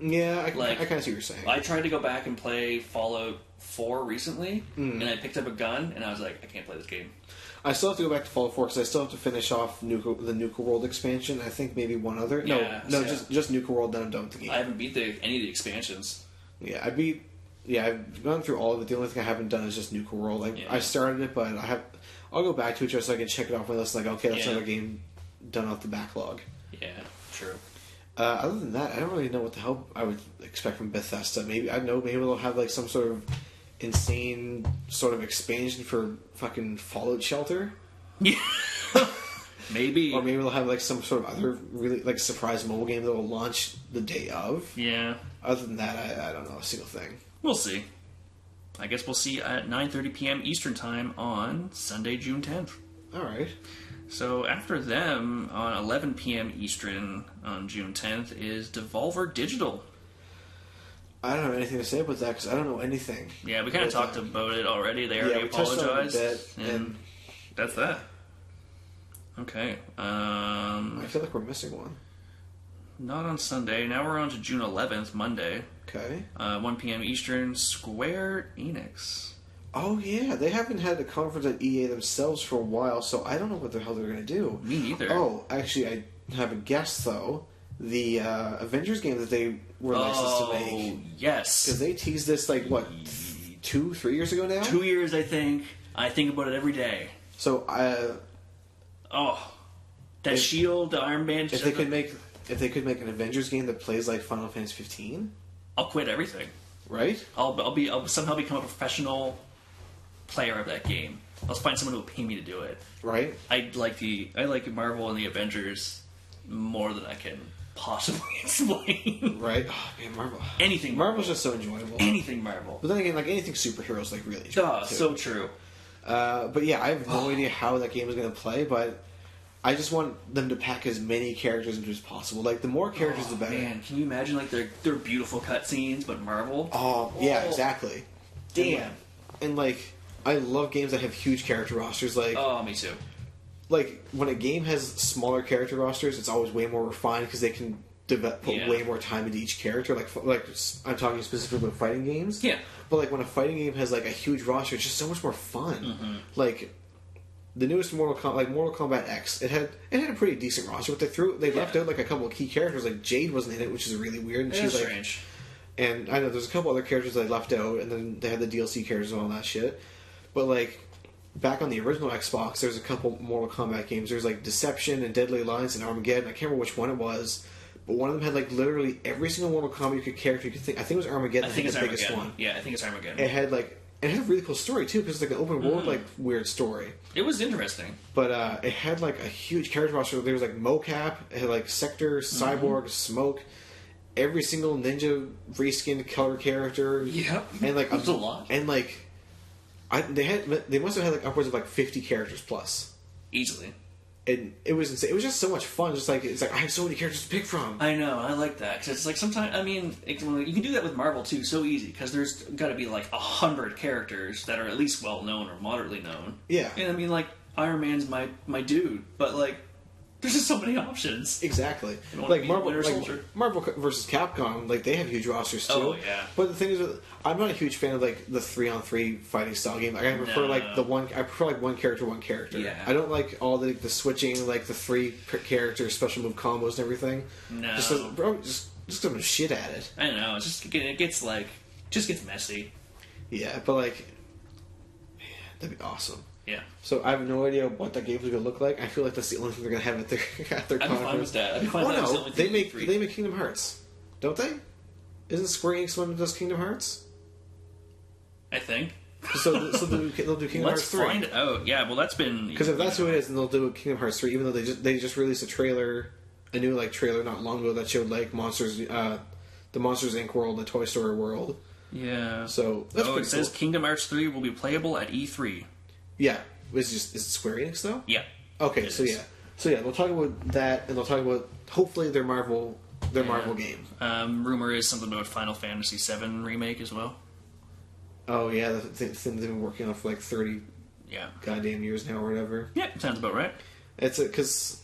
Yeah, I kind of see what you're saying. I tried to go back and play Fallout 4 recently, and I picked up a gun, and I was like, I can't play this game. I still have to go back to Fallout 4 because I still have to finish off the Nuka World expansion. I think maybe one other. Just Nuka World. Then I'm done with the game. I haven't beat any of the expansions. Yeah, I've gone through all of it. The only thing I haven't done is just Nuka World. I started it, but I'll go back to it just so I can check it off my list. Like, okay, that's another game done off the backlog. Yeah, true. Other than that, I don't really know what the hell I would expect from Bethesda. Maybe they'll have like some sort of insane sort of expansion for fucking Fallout Shelter. Yeah. Maybe. Or maybe they'll have like some sort of other really like surprise mobile game that will launch the day of. Yeah. Other than that, I don't know a single thing. We'll see. I guess we'll see at 9:30 p.m. Eastern Time on Sunday, June 10th. All right. So after them, on 11 p.m. Eastern on June 10th, is Devolver Digital. I don't have anything to say about that because I don't know anything. Yeah, we kind of talked about it already. They already apologized. And that's that. Okay. I feel like we're missing one. Not on Sunday. Now we're on to June 11th, Monday. Okay. 1 p.m. Eastern, Square Enix. Oh, yeah. They haven't had a conference at EA themselves for a while, so I don't know what the hell they're going to do. Me neither. Oh, actually, I have a guess, though. The Avengers game that they were licensed to make. Oh, yes. Because they teased this, like, what, 2-3 years ago now? 2 years, I think. I think about it every day. So, that shield, the armband... If they could make an Avengers game that plays like Final Fantasy 15... I'll quit everything. Right? I'll somehow become a professional player of that game. I'll find someone who will pay me to do it. Right? I like Marvel and the Avengers more than I can possibly explain. Right? Oh, man, Marvel. Anything Marvel's just so enjoyable. Anything Marvel. But then again, like anything superheroes, like really enjoyable. Oh, so true. But yeah, I have no idea how that game is going to play, but I just want them to pack as many characters into as possible. Like, the more characters, the better. Man, can you imagine, like, their beautiful cutscenes, but Marvel? Oh, yeah, exactly. Damn. And, like, I love games that have huge character rosters. Like, oh, me too. Like, when a game has smaller character rosters, it's always way more refined because they can put way more time into each character. Like I'm talking specifically about fighting games. Yeah. But, like, when a fighting game has, like, a huge roster, it's just so much more fun. Mm-hmm. Like... The newest Mortal Kombat X, it had a pretty decent roster, but they left out like a couple of key characters. Like Jade wasn't in it, which is really weird. And she's like, strange. And I know there's a couple other characters they left out, and then they had the DLC characters and all that shit. But like back on the original Xbox, there's a couple Mortal Kombat games. There's like Deception and Deadly Alliance and Armageddon. I can't remember which one it was, but one of them had like literally every single Mortal Kombat character you could think. I think it was Armageddon. I think it's the biggest Armageddon. one. Yeah, I think it's Armageddon. It had like. It had a really cool story too, because it's like an open world, like weird story. It was interesting, but it had like a huge character roster. There was like Mocap, it had like Sector, Cyborg, Smoke, every single ninja reskinned color character. Yep, and like a lot. And like, they must have had like upwards of like 50 characters plus easily. And it was insane. It was just so much fun. Just like I have so many characters to pick from. I know. I like that because it's like sometimes. I mean, you can do that with Marvel too, so easy because there's got to be like 100 characters that are at least well known or moderately known. Yeah. And I mean, like Iron Man's my dude, but like there's just so many options. Exactly. Like Marvel versus Capcom, like they have huge rosters too. Oh yeah. But the thing is, I'm not a huge fan of like the 3-on-3 fighting style game. Like, I prefer one character. Yeah. I don't like all the switching, like the 3 character special move combos and everything. No. Just don't shit at it. I know. It's just it gets messy. Yeah, but like, man, that'd be awesome. Yeah. So I have no idea what that game's going to look like. I feel like that's the only thing they're going to have at their conference. I'd be fine with that. I'd be fine with that. They make Kingdom Hearts, don't they? Isn't Square Enix one that does Kingdom Hearts? I think. So they'll do Kingdom Hearts 3. Let's find out. Yeah, well, that's been... Because if that's who it is, then they'll do Kingdom Hearts 3, even though they just released a new like trailer not long ago that showed like the Monsters Inc. world, the Toy Story world. Yeah. So that's it says Kingdom Hearts 3 will be playable at E3. Yeah. Is it Square Enix though? Yeah. Okay, so they'll talk about that, and they'll talk about hopefully their Marvel game. Rumor is something about Final Fantasy VII remake as well. Oh yeah, the thing they've been working on for like 30 goddamn years now or whatever. Yeah, sounds about right. It's because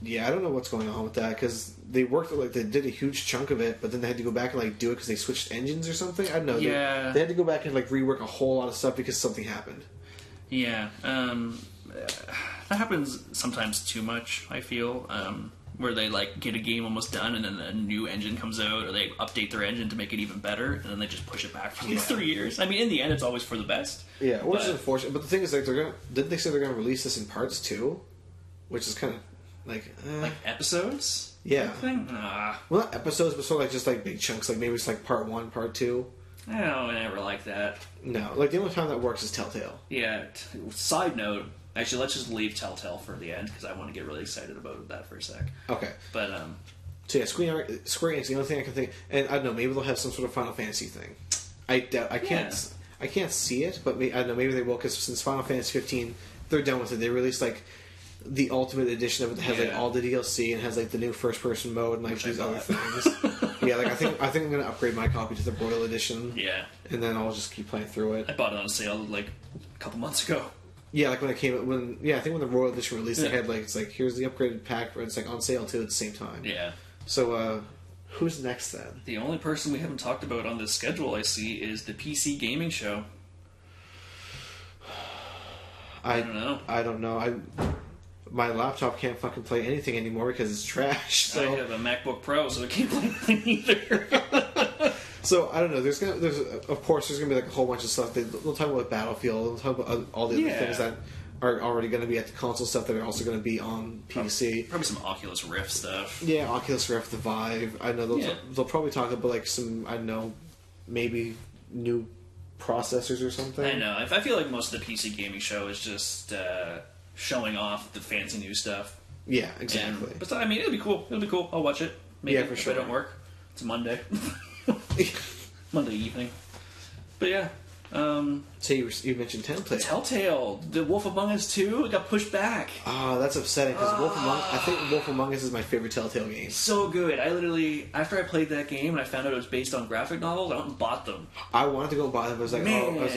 I don't know what's going on with that because they did a huge chunk of it, but then they had to go back and like do it because they switched engines or something. I don't know. Yeah, they had to go back and like rework a whole lot of stuff because something happened. Yeah, that happens sometimes too much. I feel where they like get a game almost done and then a new engine comes out, or they update their engine to make it even better, and then they just push it back for 3 years. I mean, in the end, it's always for the best. Yeah, which is unfortunate. But the thing is, like, didn't they say they're going to release this in parts too? Which is kind of like episodes. Yeah. Well, not episodes, but sort of like just like big chunks. Like maybe it's like part 1, part 2. I never like that. No, like the only time that works is Telltale. Yeah. Side note, Actually, let's just leave Telltale for the end because I want to get really excited about that for a sec. Okay. But so yeah, Square Enix. The only thing I can think, and I don't know, maybe they'll have some sort of Final Fantasy thing. I can't see it, but I don't know. Maybe they will because since Final Fantasy 15, they're done with it. They released like the Ultimate Edition of it that has like all the DLC and has like the new first person mode and like these other things. Yeah, like I think I'm gonna upgrade my copy to the Royal Edition. Yeah. And then I'll just keep playing through it. I bought it on sale like a couple months ago. Yeah, like when it came I think when the Royal Edition released, they had like it's like here's the upgraded pack, but it's like on sale too at the same time. Yeah. So who's next then? The only person we haven't talked about on this schedule I see is the PC gaming show. I don't know. My laptop can't fucking play anything anymore because it's trash. So. I have a MacBook Pro, so I can't play anything either. So I don't know. There's of course there's gonna be like a whole bunch of stuff. They'll talk about Battlefield. They'll talk about all the other things that are already going to be at the console stuff that are also going to be on PC. Probably some Oculus Rift stuff. Yeah, Oculus Rift, the Vive. I know they'll probably talk about like some maybe new processors or something. I know. I feel like most of the PC gaming show is just showing off the fancy new stuff. Yeah, exactly. But I mean, it'll be cool. I'll watch it. Maybe yeah, for sure. If I don't work, it's Monday. Monday evening. But yeah. So you mentioned Telltale. The Wolf Among Us 2 got pushed back. Oh, that's upsetting because I think Wolf Among Us is my favorite Telltale game. So good. I literally, after I played that game and I found out it was based on graphic novels, I went and bought them. I wanted to go buy them. I was like,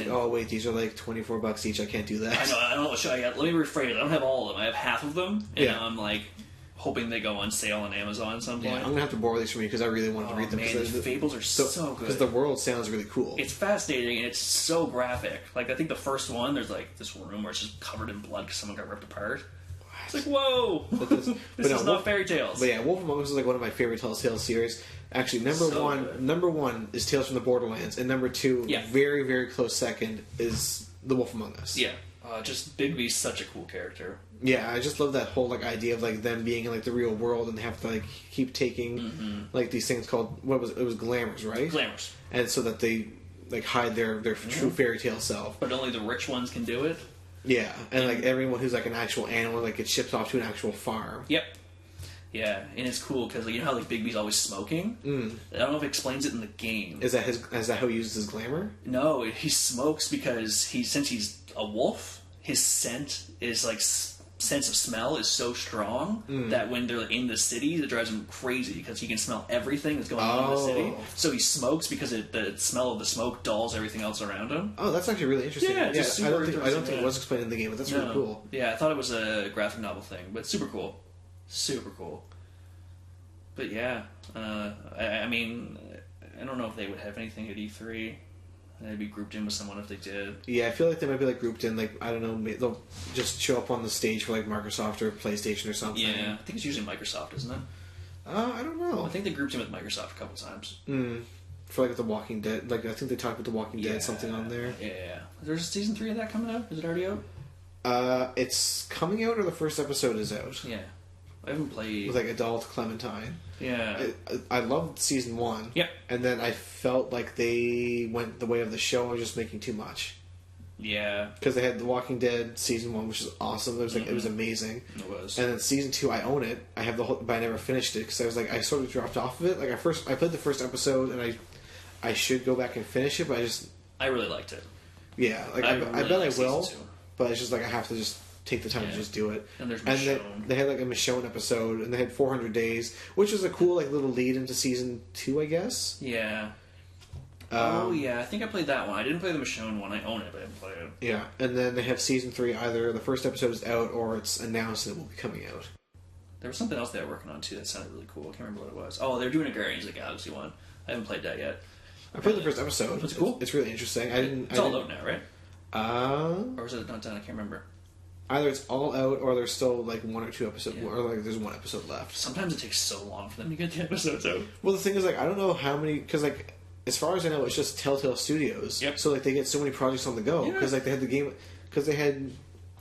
oh wait, these are like $24 each. I can't do that. I know. Let me rephrase it. I don't have all of them. I have half of them, and now I'm like hoping they go on sale on Amazon at some point. Yeah, I'm gonna have to borrow these from you because I really wanted to read them. Man, the fables are so good. Because the world sounds really cool. It's fascinating and it's so graphic. Like I think the first one, there's like this room where it's just covered in blood because someone got ripped apart. It's like whoa, this is not fairy tales. But yeah, Wolf Among Us is like one of my favorite Telltale series. Actually, number one is Tales from the Borderlands, and number two, very very close second, is The Wolf Among Us. Yeah. Just Bigby's such a cool character. Yeah, I just love that whole like idea of like them being in like the real world and they have to like keep taking like these things called it was glamours, right? Glamours. And so that they like hide their true fairy tale self. But only the rich ones can do it. Yeah, and like everyone who's like an actual animal like gets shipped off to an actual farm. Yep. Yeah, and it's cool because you know how like Bigby's always smoking. I don't know if it explains it in the game. Is that how he uses his glamour? No, he smokes because since he's a wolf, his scent is like sense of smell is so strong that when they're in the city, it drives him crazy because he can smell everything that's going on in the city. So he smokes because the smell of the smoke dulls everything else around him. Oh, that's actually really interesting. Yeah, I don't think it was explained in the game, but that's really cool. Yeah, I thought it was a graphic novel thing, but super cool. Super cool. But yeah, I mean, I don't know if they would have anything at E3. They'd be grouped in with someone if they did. Yeah, I feel like they might be like grouped in, like, I don't know, they'll just show up on the stage for like Microsoft or PlayStation or something. Yeah, I think it's usually Microsoft, isn't it? I don't know. I think they grouped in with Microsoft a couple times. For like The Walking Dead, like I think they talked about The Walking Dead, something on there. Yeah. There's a season 3 of that coming out? Is it already out? It's coming out or the first episode is out. Yeah. I haven't played... With like adult Clementine. Yeah. I loved season 1. Yep. And then I felt like they went the way of the show and were just making too much. Yeah. Because they had The Walking Dead season 1, which is awesome. It was like it was amazing. It was. And then season 2, I own it. I have the whole, but I never finished it because I was like, I sort of dropped off of it. Like I played the first episode, and I should go back and finish it, but I really liked it. Yeah, like I bet I will, but it's just like I have to just take the time to just do it. And there's Michonne. They had like a Michonne episode, and they had 400 Days, which was a cool like little lead into season 2, I guess. Yeah. I think I played that one. I didn't play the Michonne one. I own it, but I didn't play it. Yeah, and then they have season 3. Either the first episode is out, or it's announced that it will be coming out. There was something else they were working on too that sounded really cool. I can't remember what it was. Oh, they're doing a Guardians of the Galaxy one. I haven't played that yet. I played the first episode. It's cool. It's really interesting. It's all out now, right? Or is it not done? I can't remember. Either it's all out, or there's still like 1 or 2 episodes, or like there's 1 episode left. Sometimes it takes so long for them to get the episodes out. Well, the thing is, like, I don't know how many, because like as far as I know, it's just Telltale Studios. Yep. So like they get so many projects on the go because like they had the game, because they had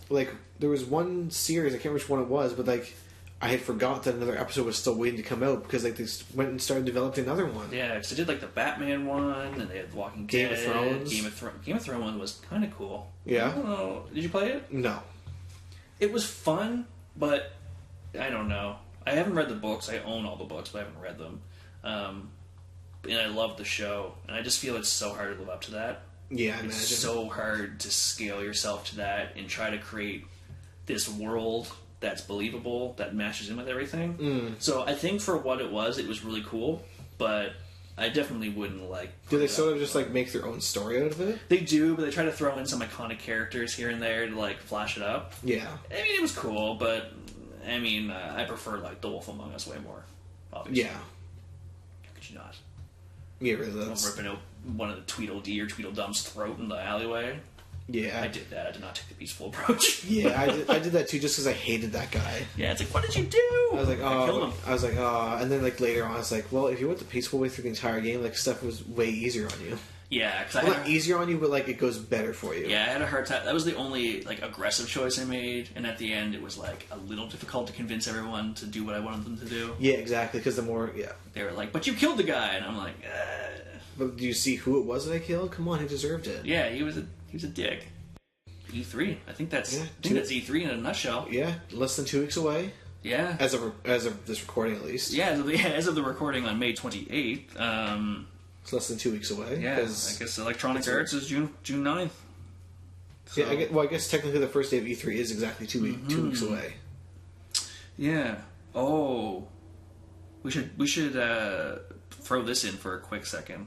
like there was one series, I can't remember which one it was, but like I had forgot that another episode was still waiting to come out because like they went and started developing another one. Yeah, because they did like the Batman one, and they had Walking Game Dead. of Thrones. Game of Thrones one was kind of cool. Yeah. I don't know. Did you play it? No. It was fun, but I don't know. I haven't read the books. I own all the books, but I haven't read them. And I love the show, and I just feel it's so hard to live up to that. Yeah, I imagine. It's so hard to scale yourself to that and try to create this world that's believable, that matches in with everything. So I think for what it was really cool, but I definitely wouldn't like... Do they sort of just like make their own story out of it? They do, but they try to throw in some iconic characters here and there to like flash it up. Yeah. I mean, it was cool, but I mean, I prefer like The Wolf Among Us way more, obviously. Yeah. How could you not? Yeah, really. Ripping out one of the Tweedledee or Tweedledum's throat in the alleyway. Yeah. I did that. I did not take the peaceful approach. Yeah, I did that too just because I hated that guy. Yeah, it's like, what did you do? I was like, oh. I killed him. I was like, oh. And then like later on, I was like, well, if you went the peaceful way through the entire game, like stuff was way easier on you. Yeah, because not easier on you, but like it goes better for you. Yeah, I had a hard time. That was the only like aggressive choice I made, and at the end, it was like a little difficult to convince everyone to do what I wanted them to do. Yeah, exactly. Because the more, they were like, "But you killed the guy," and I'm like, But do you see who it was that I killed? Come on, he deserved it. Yeah, he was a dick. E3. I think that's E3 in a nutshell. Yeah, less than 2 weeks away. Yeah, as of this recording at least. Yeah, as of the recording on May 28th. It's less than 2 weeks away. Yeah, I guess Electronic Arts is June 9th. So. Yeah, I guess technically the first day of E3 is exactly 2 weeks away. Yeah. Oh, we should throw this in for a quick second.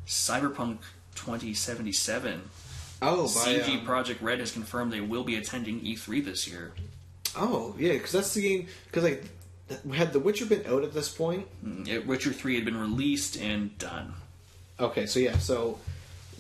Cyberpunk 2077. Oh, CG Projekt Red has confirmed they will be attending E3 this year. Oh, yeah, because that's the game. Because like, had The Witcher been out at this point? Witcher 3 had been released and done. Okay, so yeah, so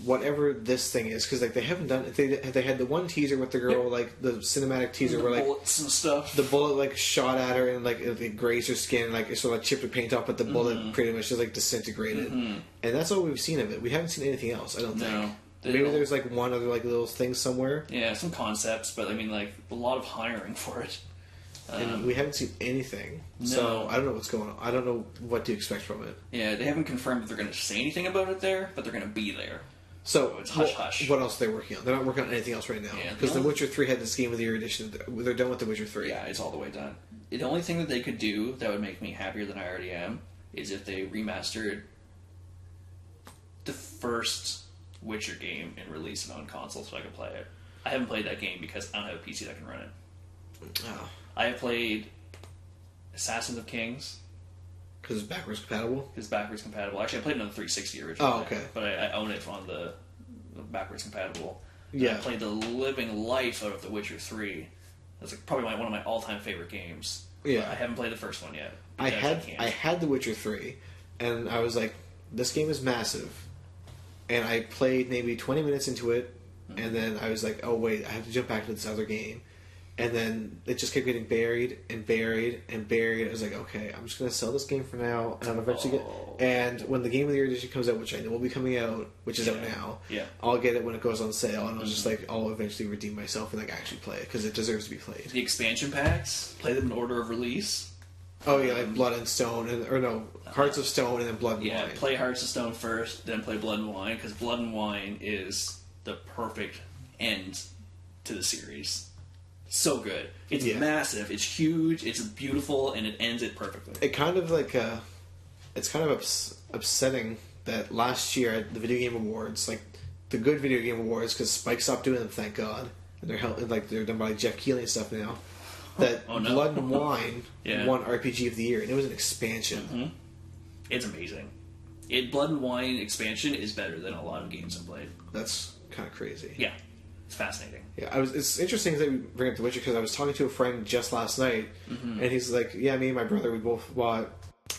whatever this thing is, because like they haven't done it. They had the one teaser with the girl, like the cinematic teaser where like bullets and stuff. The bullet like shot at her and like it grazed her skin, like it sort of like chipped her paint off, but the bullet pretty much just like disintegrated. And that's all we've seen of it. We haven't seen anything else. I don't think. Maybe there's like one other like little thing somewhere. Yeah, some concepts, but I mean like a lot of hiring for it. And we haven't seen anything, so I don't know what's going on. I don't know what to expect from it. Yeah, they haven't confirmed that they're going to say anything about it there, but they're going to be there. So it's hush-hush. What else are they working on? They're not working on anything else right now. Because The Witcher 3 had this Game of the Year edition. They're done with The Witcher 3. Yeah, it's all the way done. The only thing that they could do that would make me happier than I already am is if they remastered the first Witcher game and released it on console so I could play it. I haven't played that game because I don't have a PC that can run it. Oh. I have played Assassins of Kings. Because it's backwards compatible? It's backwards compatible. Actually, I played it on the 360 originally. Oh, okay. But I own it on the backwards compatible. Yeah. And I played the living life out of The Witcher 3. That's like probably one of my all-time favorite games. Yeah. But I haven't played the first one yet. I had The Witcher 3, and I was like, this game is massive. And I played maybe 20 minutes into it, and then I was like, oh wait, I have to jump back to this other game. And then it just kept getting buried and buried and buried. I was like, okay, I'm just going to sell this game for now, and I'll eventually get... And when the Game of the Year edition comes out, which I know will be coming out, which is out now, I'll get it when it goes on sale, and I'll just like, I'll eventually redeem myself and like actually play it, because it deserves to be played. The expansion packs, play them in order of release. Oh yeah, like Blood and Stone, Hearts of Stone, and then Blood and Wine. Yeah, play Hearts of Stone first, then play Blood and Wine, because Blood and Wine is the perfect end to the series. So good. It's massive, it's huge, it's beautiful, and it ends it perfectly. It kind of like, it's kind of upsetting that last year at the Video Game Awards, like the good Video Game Awards, because Spike stopped doing them, thank God, and they're done by like Jeff Keighley and stuff now. That Blood and Wine won RPG of the Year, and it was an expansion. It's amazing. Blood and Wine expansion is better than a lot of games I've played. That's kind of crazy. Yeah, it's fascinating. Yeah, it's interesting that we bring up The Witcher, because I was talking to a friend just last night, and he's like, "Yeah, me and my brother,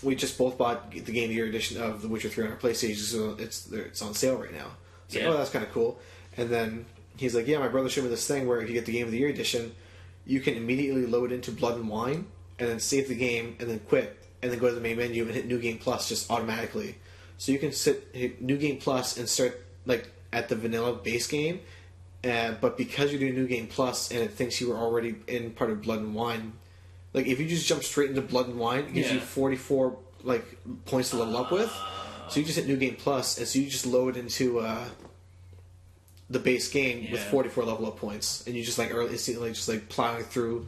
we just both bought the Game of the Year edition of The Witcher 3 on our PlayStation, so it's on sale right now." So oh, that's kind of cool. And then he's like, "Yeah, my brother showed me this thing where if you get the Game of the Year edition, you can immediately load into Blood and Wine, and then save the game, and then quit, and then go to the main menu and hit New Game Plus just automatically. So you can hit New Game Plus and start like at the vanilla base game, but because you're doing New Game Plus and it thinks you were already in part of Blood and Wine, like if you just jump straight into Blood and Wine, it gives you 44 like points to level up with. So you just hit New Game Plus, and so you just load into the base game with 44 level up points, and you just like instantly just like plowing through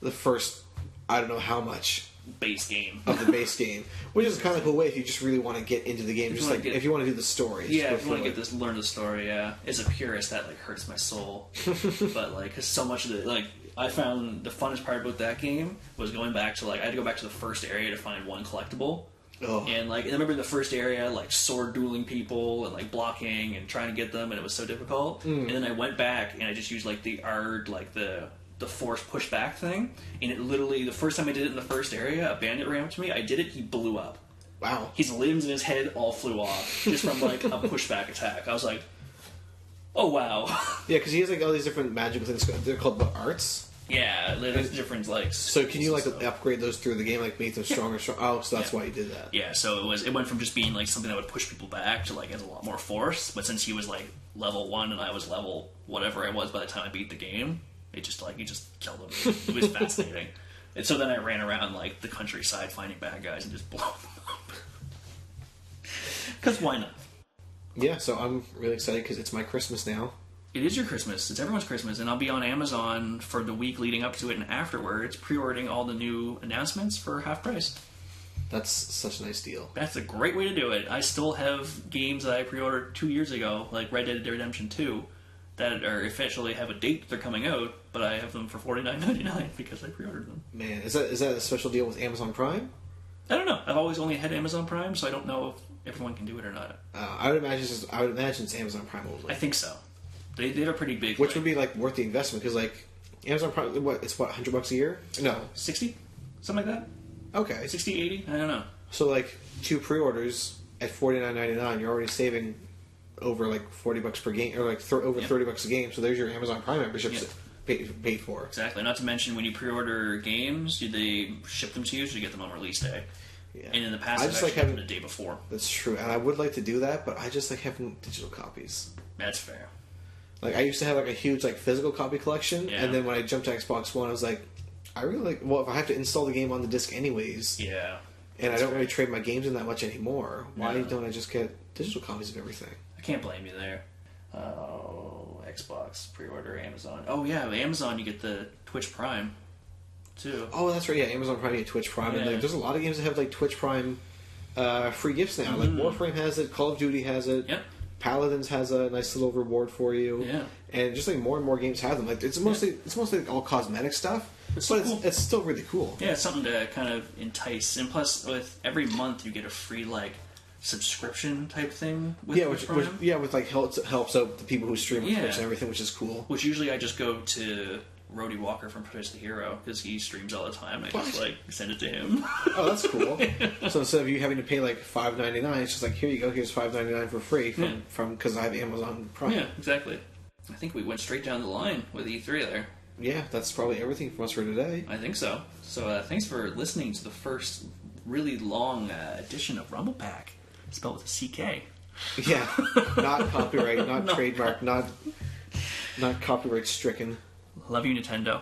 the first I don't know how much base game of the base game, which is kind of a cool way if you just really want to get into the game, just like if you want to do the story. Yeah, if you want to learn the story. Yeah, as a purist, that like hurts my soul, but like because so much of it, like I found the funnest part about that game was going back to like I had to go back to the first area to find one collectible. Oh. And like I remember in the first area, like sword dueling people and like blocking and trying to get them, and it was so difficult. And then I went back and I just used like the ARD, like the force pushback thing, and it literally the first time I did it in the first area, a bandit ran up to me. I did it, he blew up. Wow. His limbs and his head all flew off just from like a pushback attack. I was like, oh wow. Yeah, because he has like all these different magical things. They're called the arts. Yeah, there's different like. So can you like upgrade those through the game, like make them stronger? Oh, so that's why you did that. Yeah, so it went from just being like something that would push people back to like has a lot more force. But since he was like level 1 and I was level whatever I was by the time I beat the game, it just like he just killed him. It was fascinating. And so then I ran around like the countryside finding bad guys and just blowing them up. Because why not? Yeah, so I'm really excited because it's my Christmas now. It is your Christmas. It's everyone's Christmas, and I'll be on Amazon for the week leading up to it and afterwards, pre-ordering all the new announcements for half price. That's such a nice deal. That's a great way to do it. I still have games that I pre-ordered 2 years ago, like Red Dead Redemption 2, that are officially have a date they're coming out, but I have them for $49.99 because I pre-ordered them. Man, is that a special deal with Amazon Prime? I don't know. I've always only had Amazon Prime, so I don't know if everyone can do it or not. I would imagine it's Amazon Prime only. I think so. They have a pretty big... Which would be, like, worth the investment, because, like, Amazon Prime, it's what, $100 a year? No. 60? Something like that? Okay. 60, 80? I don't know. So, like, 2 pre-orders at $49.99, you're already saving over, like, $40 per game, or, like, over $30 a game, so there's your Amazon Prime memberships paid for. Exactly. Not to mention, when you pre-order games, do they ship them to you, so you get them on release day? Yeah. And in the past, I've actually them the day before. That's true, and I would like to do that, but I just like having digital copies. That's fair. Like, I used to have, like, a huge, like, physical copy collection, and then when I jumped to Xbox One, I was like, I really like, well, if I have to install the game on the disc anyways, and I don't really trade my games in that much anymore, why don't I just get digital copies of everything? I can't blame you there. Oh, Xbox, pre-order, Amazon. Oh, yeah, Amazon, you get the Twitch Prime, too. Oh, that's right, yeah, Amazon Prime, you get Twitch Prime, and like, there's a lot of games that have, like, Twitch Prime free gifts now. Like, Warframe has it, Call of Duty has it. Yep. Paladins has a nice little reward for you, and just like more and more games have them. Like it's mostly all cosmetic stuff, but it's still really cool. Yeah, it's something to kind of entice, and plus with every month you get a free like subscription type thing. With with like helps out the people who stream on Twitch and everything, which is cool. Which usually I just go to Rhodey Walker from Produce the Hero because he streams all the time. I just like send it to him. Oh, that's cool. So instead of you having to pay like $5.99, it's just like here you go. Here's $5.99 for free from because I have Amazon Prime. Yeah, exactly. I think we went straight down the line with E3 there. Yeah, that's probably everything from us for today. I think so. So thanks for listening to the first really long edition of Rumble Pack, spelled with a CK. Yeah, not copyright, not trademark, not copyright stricken. Love you, Nintendo.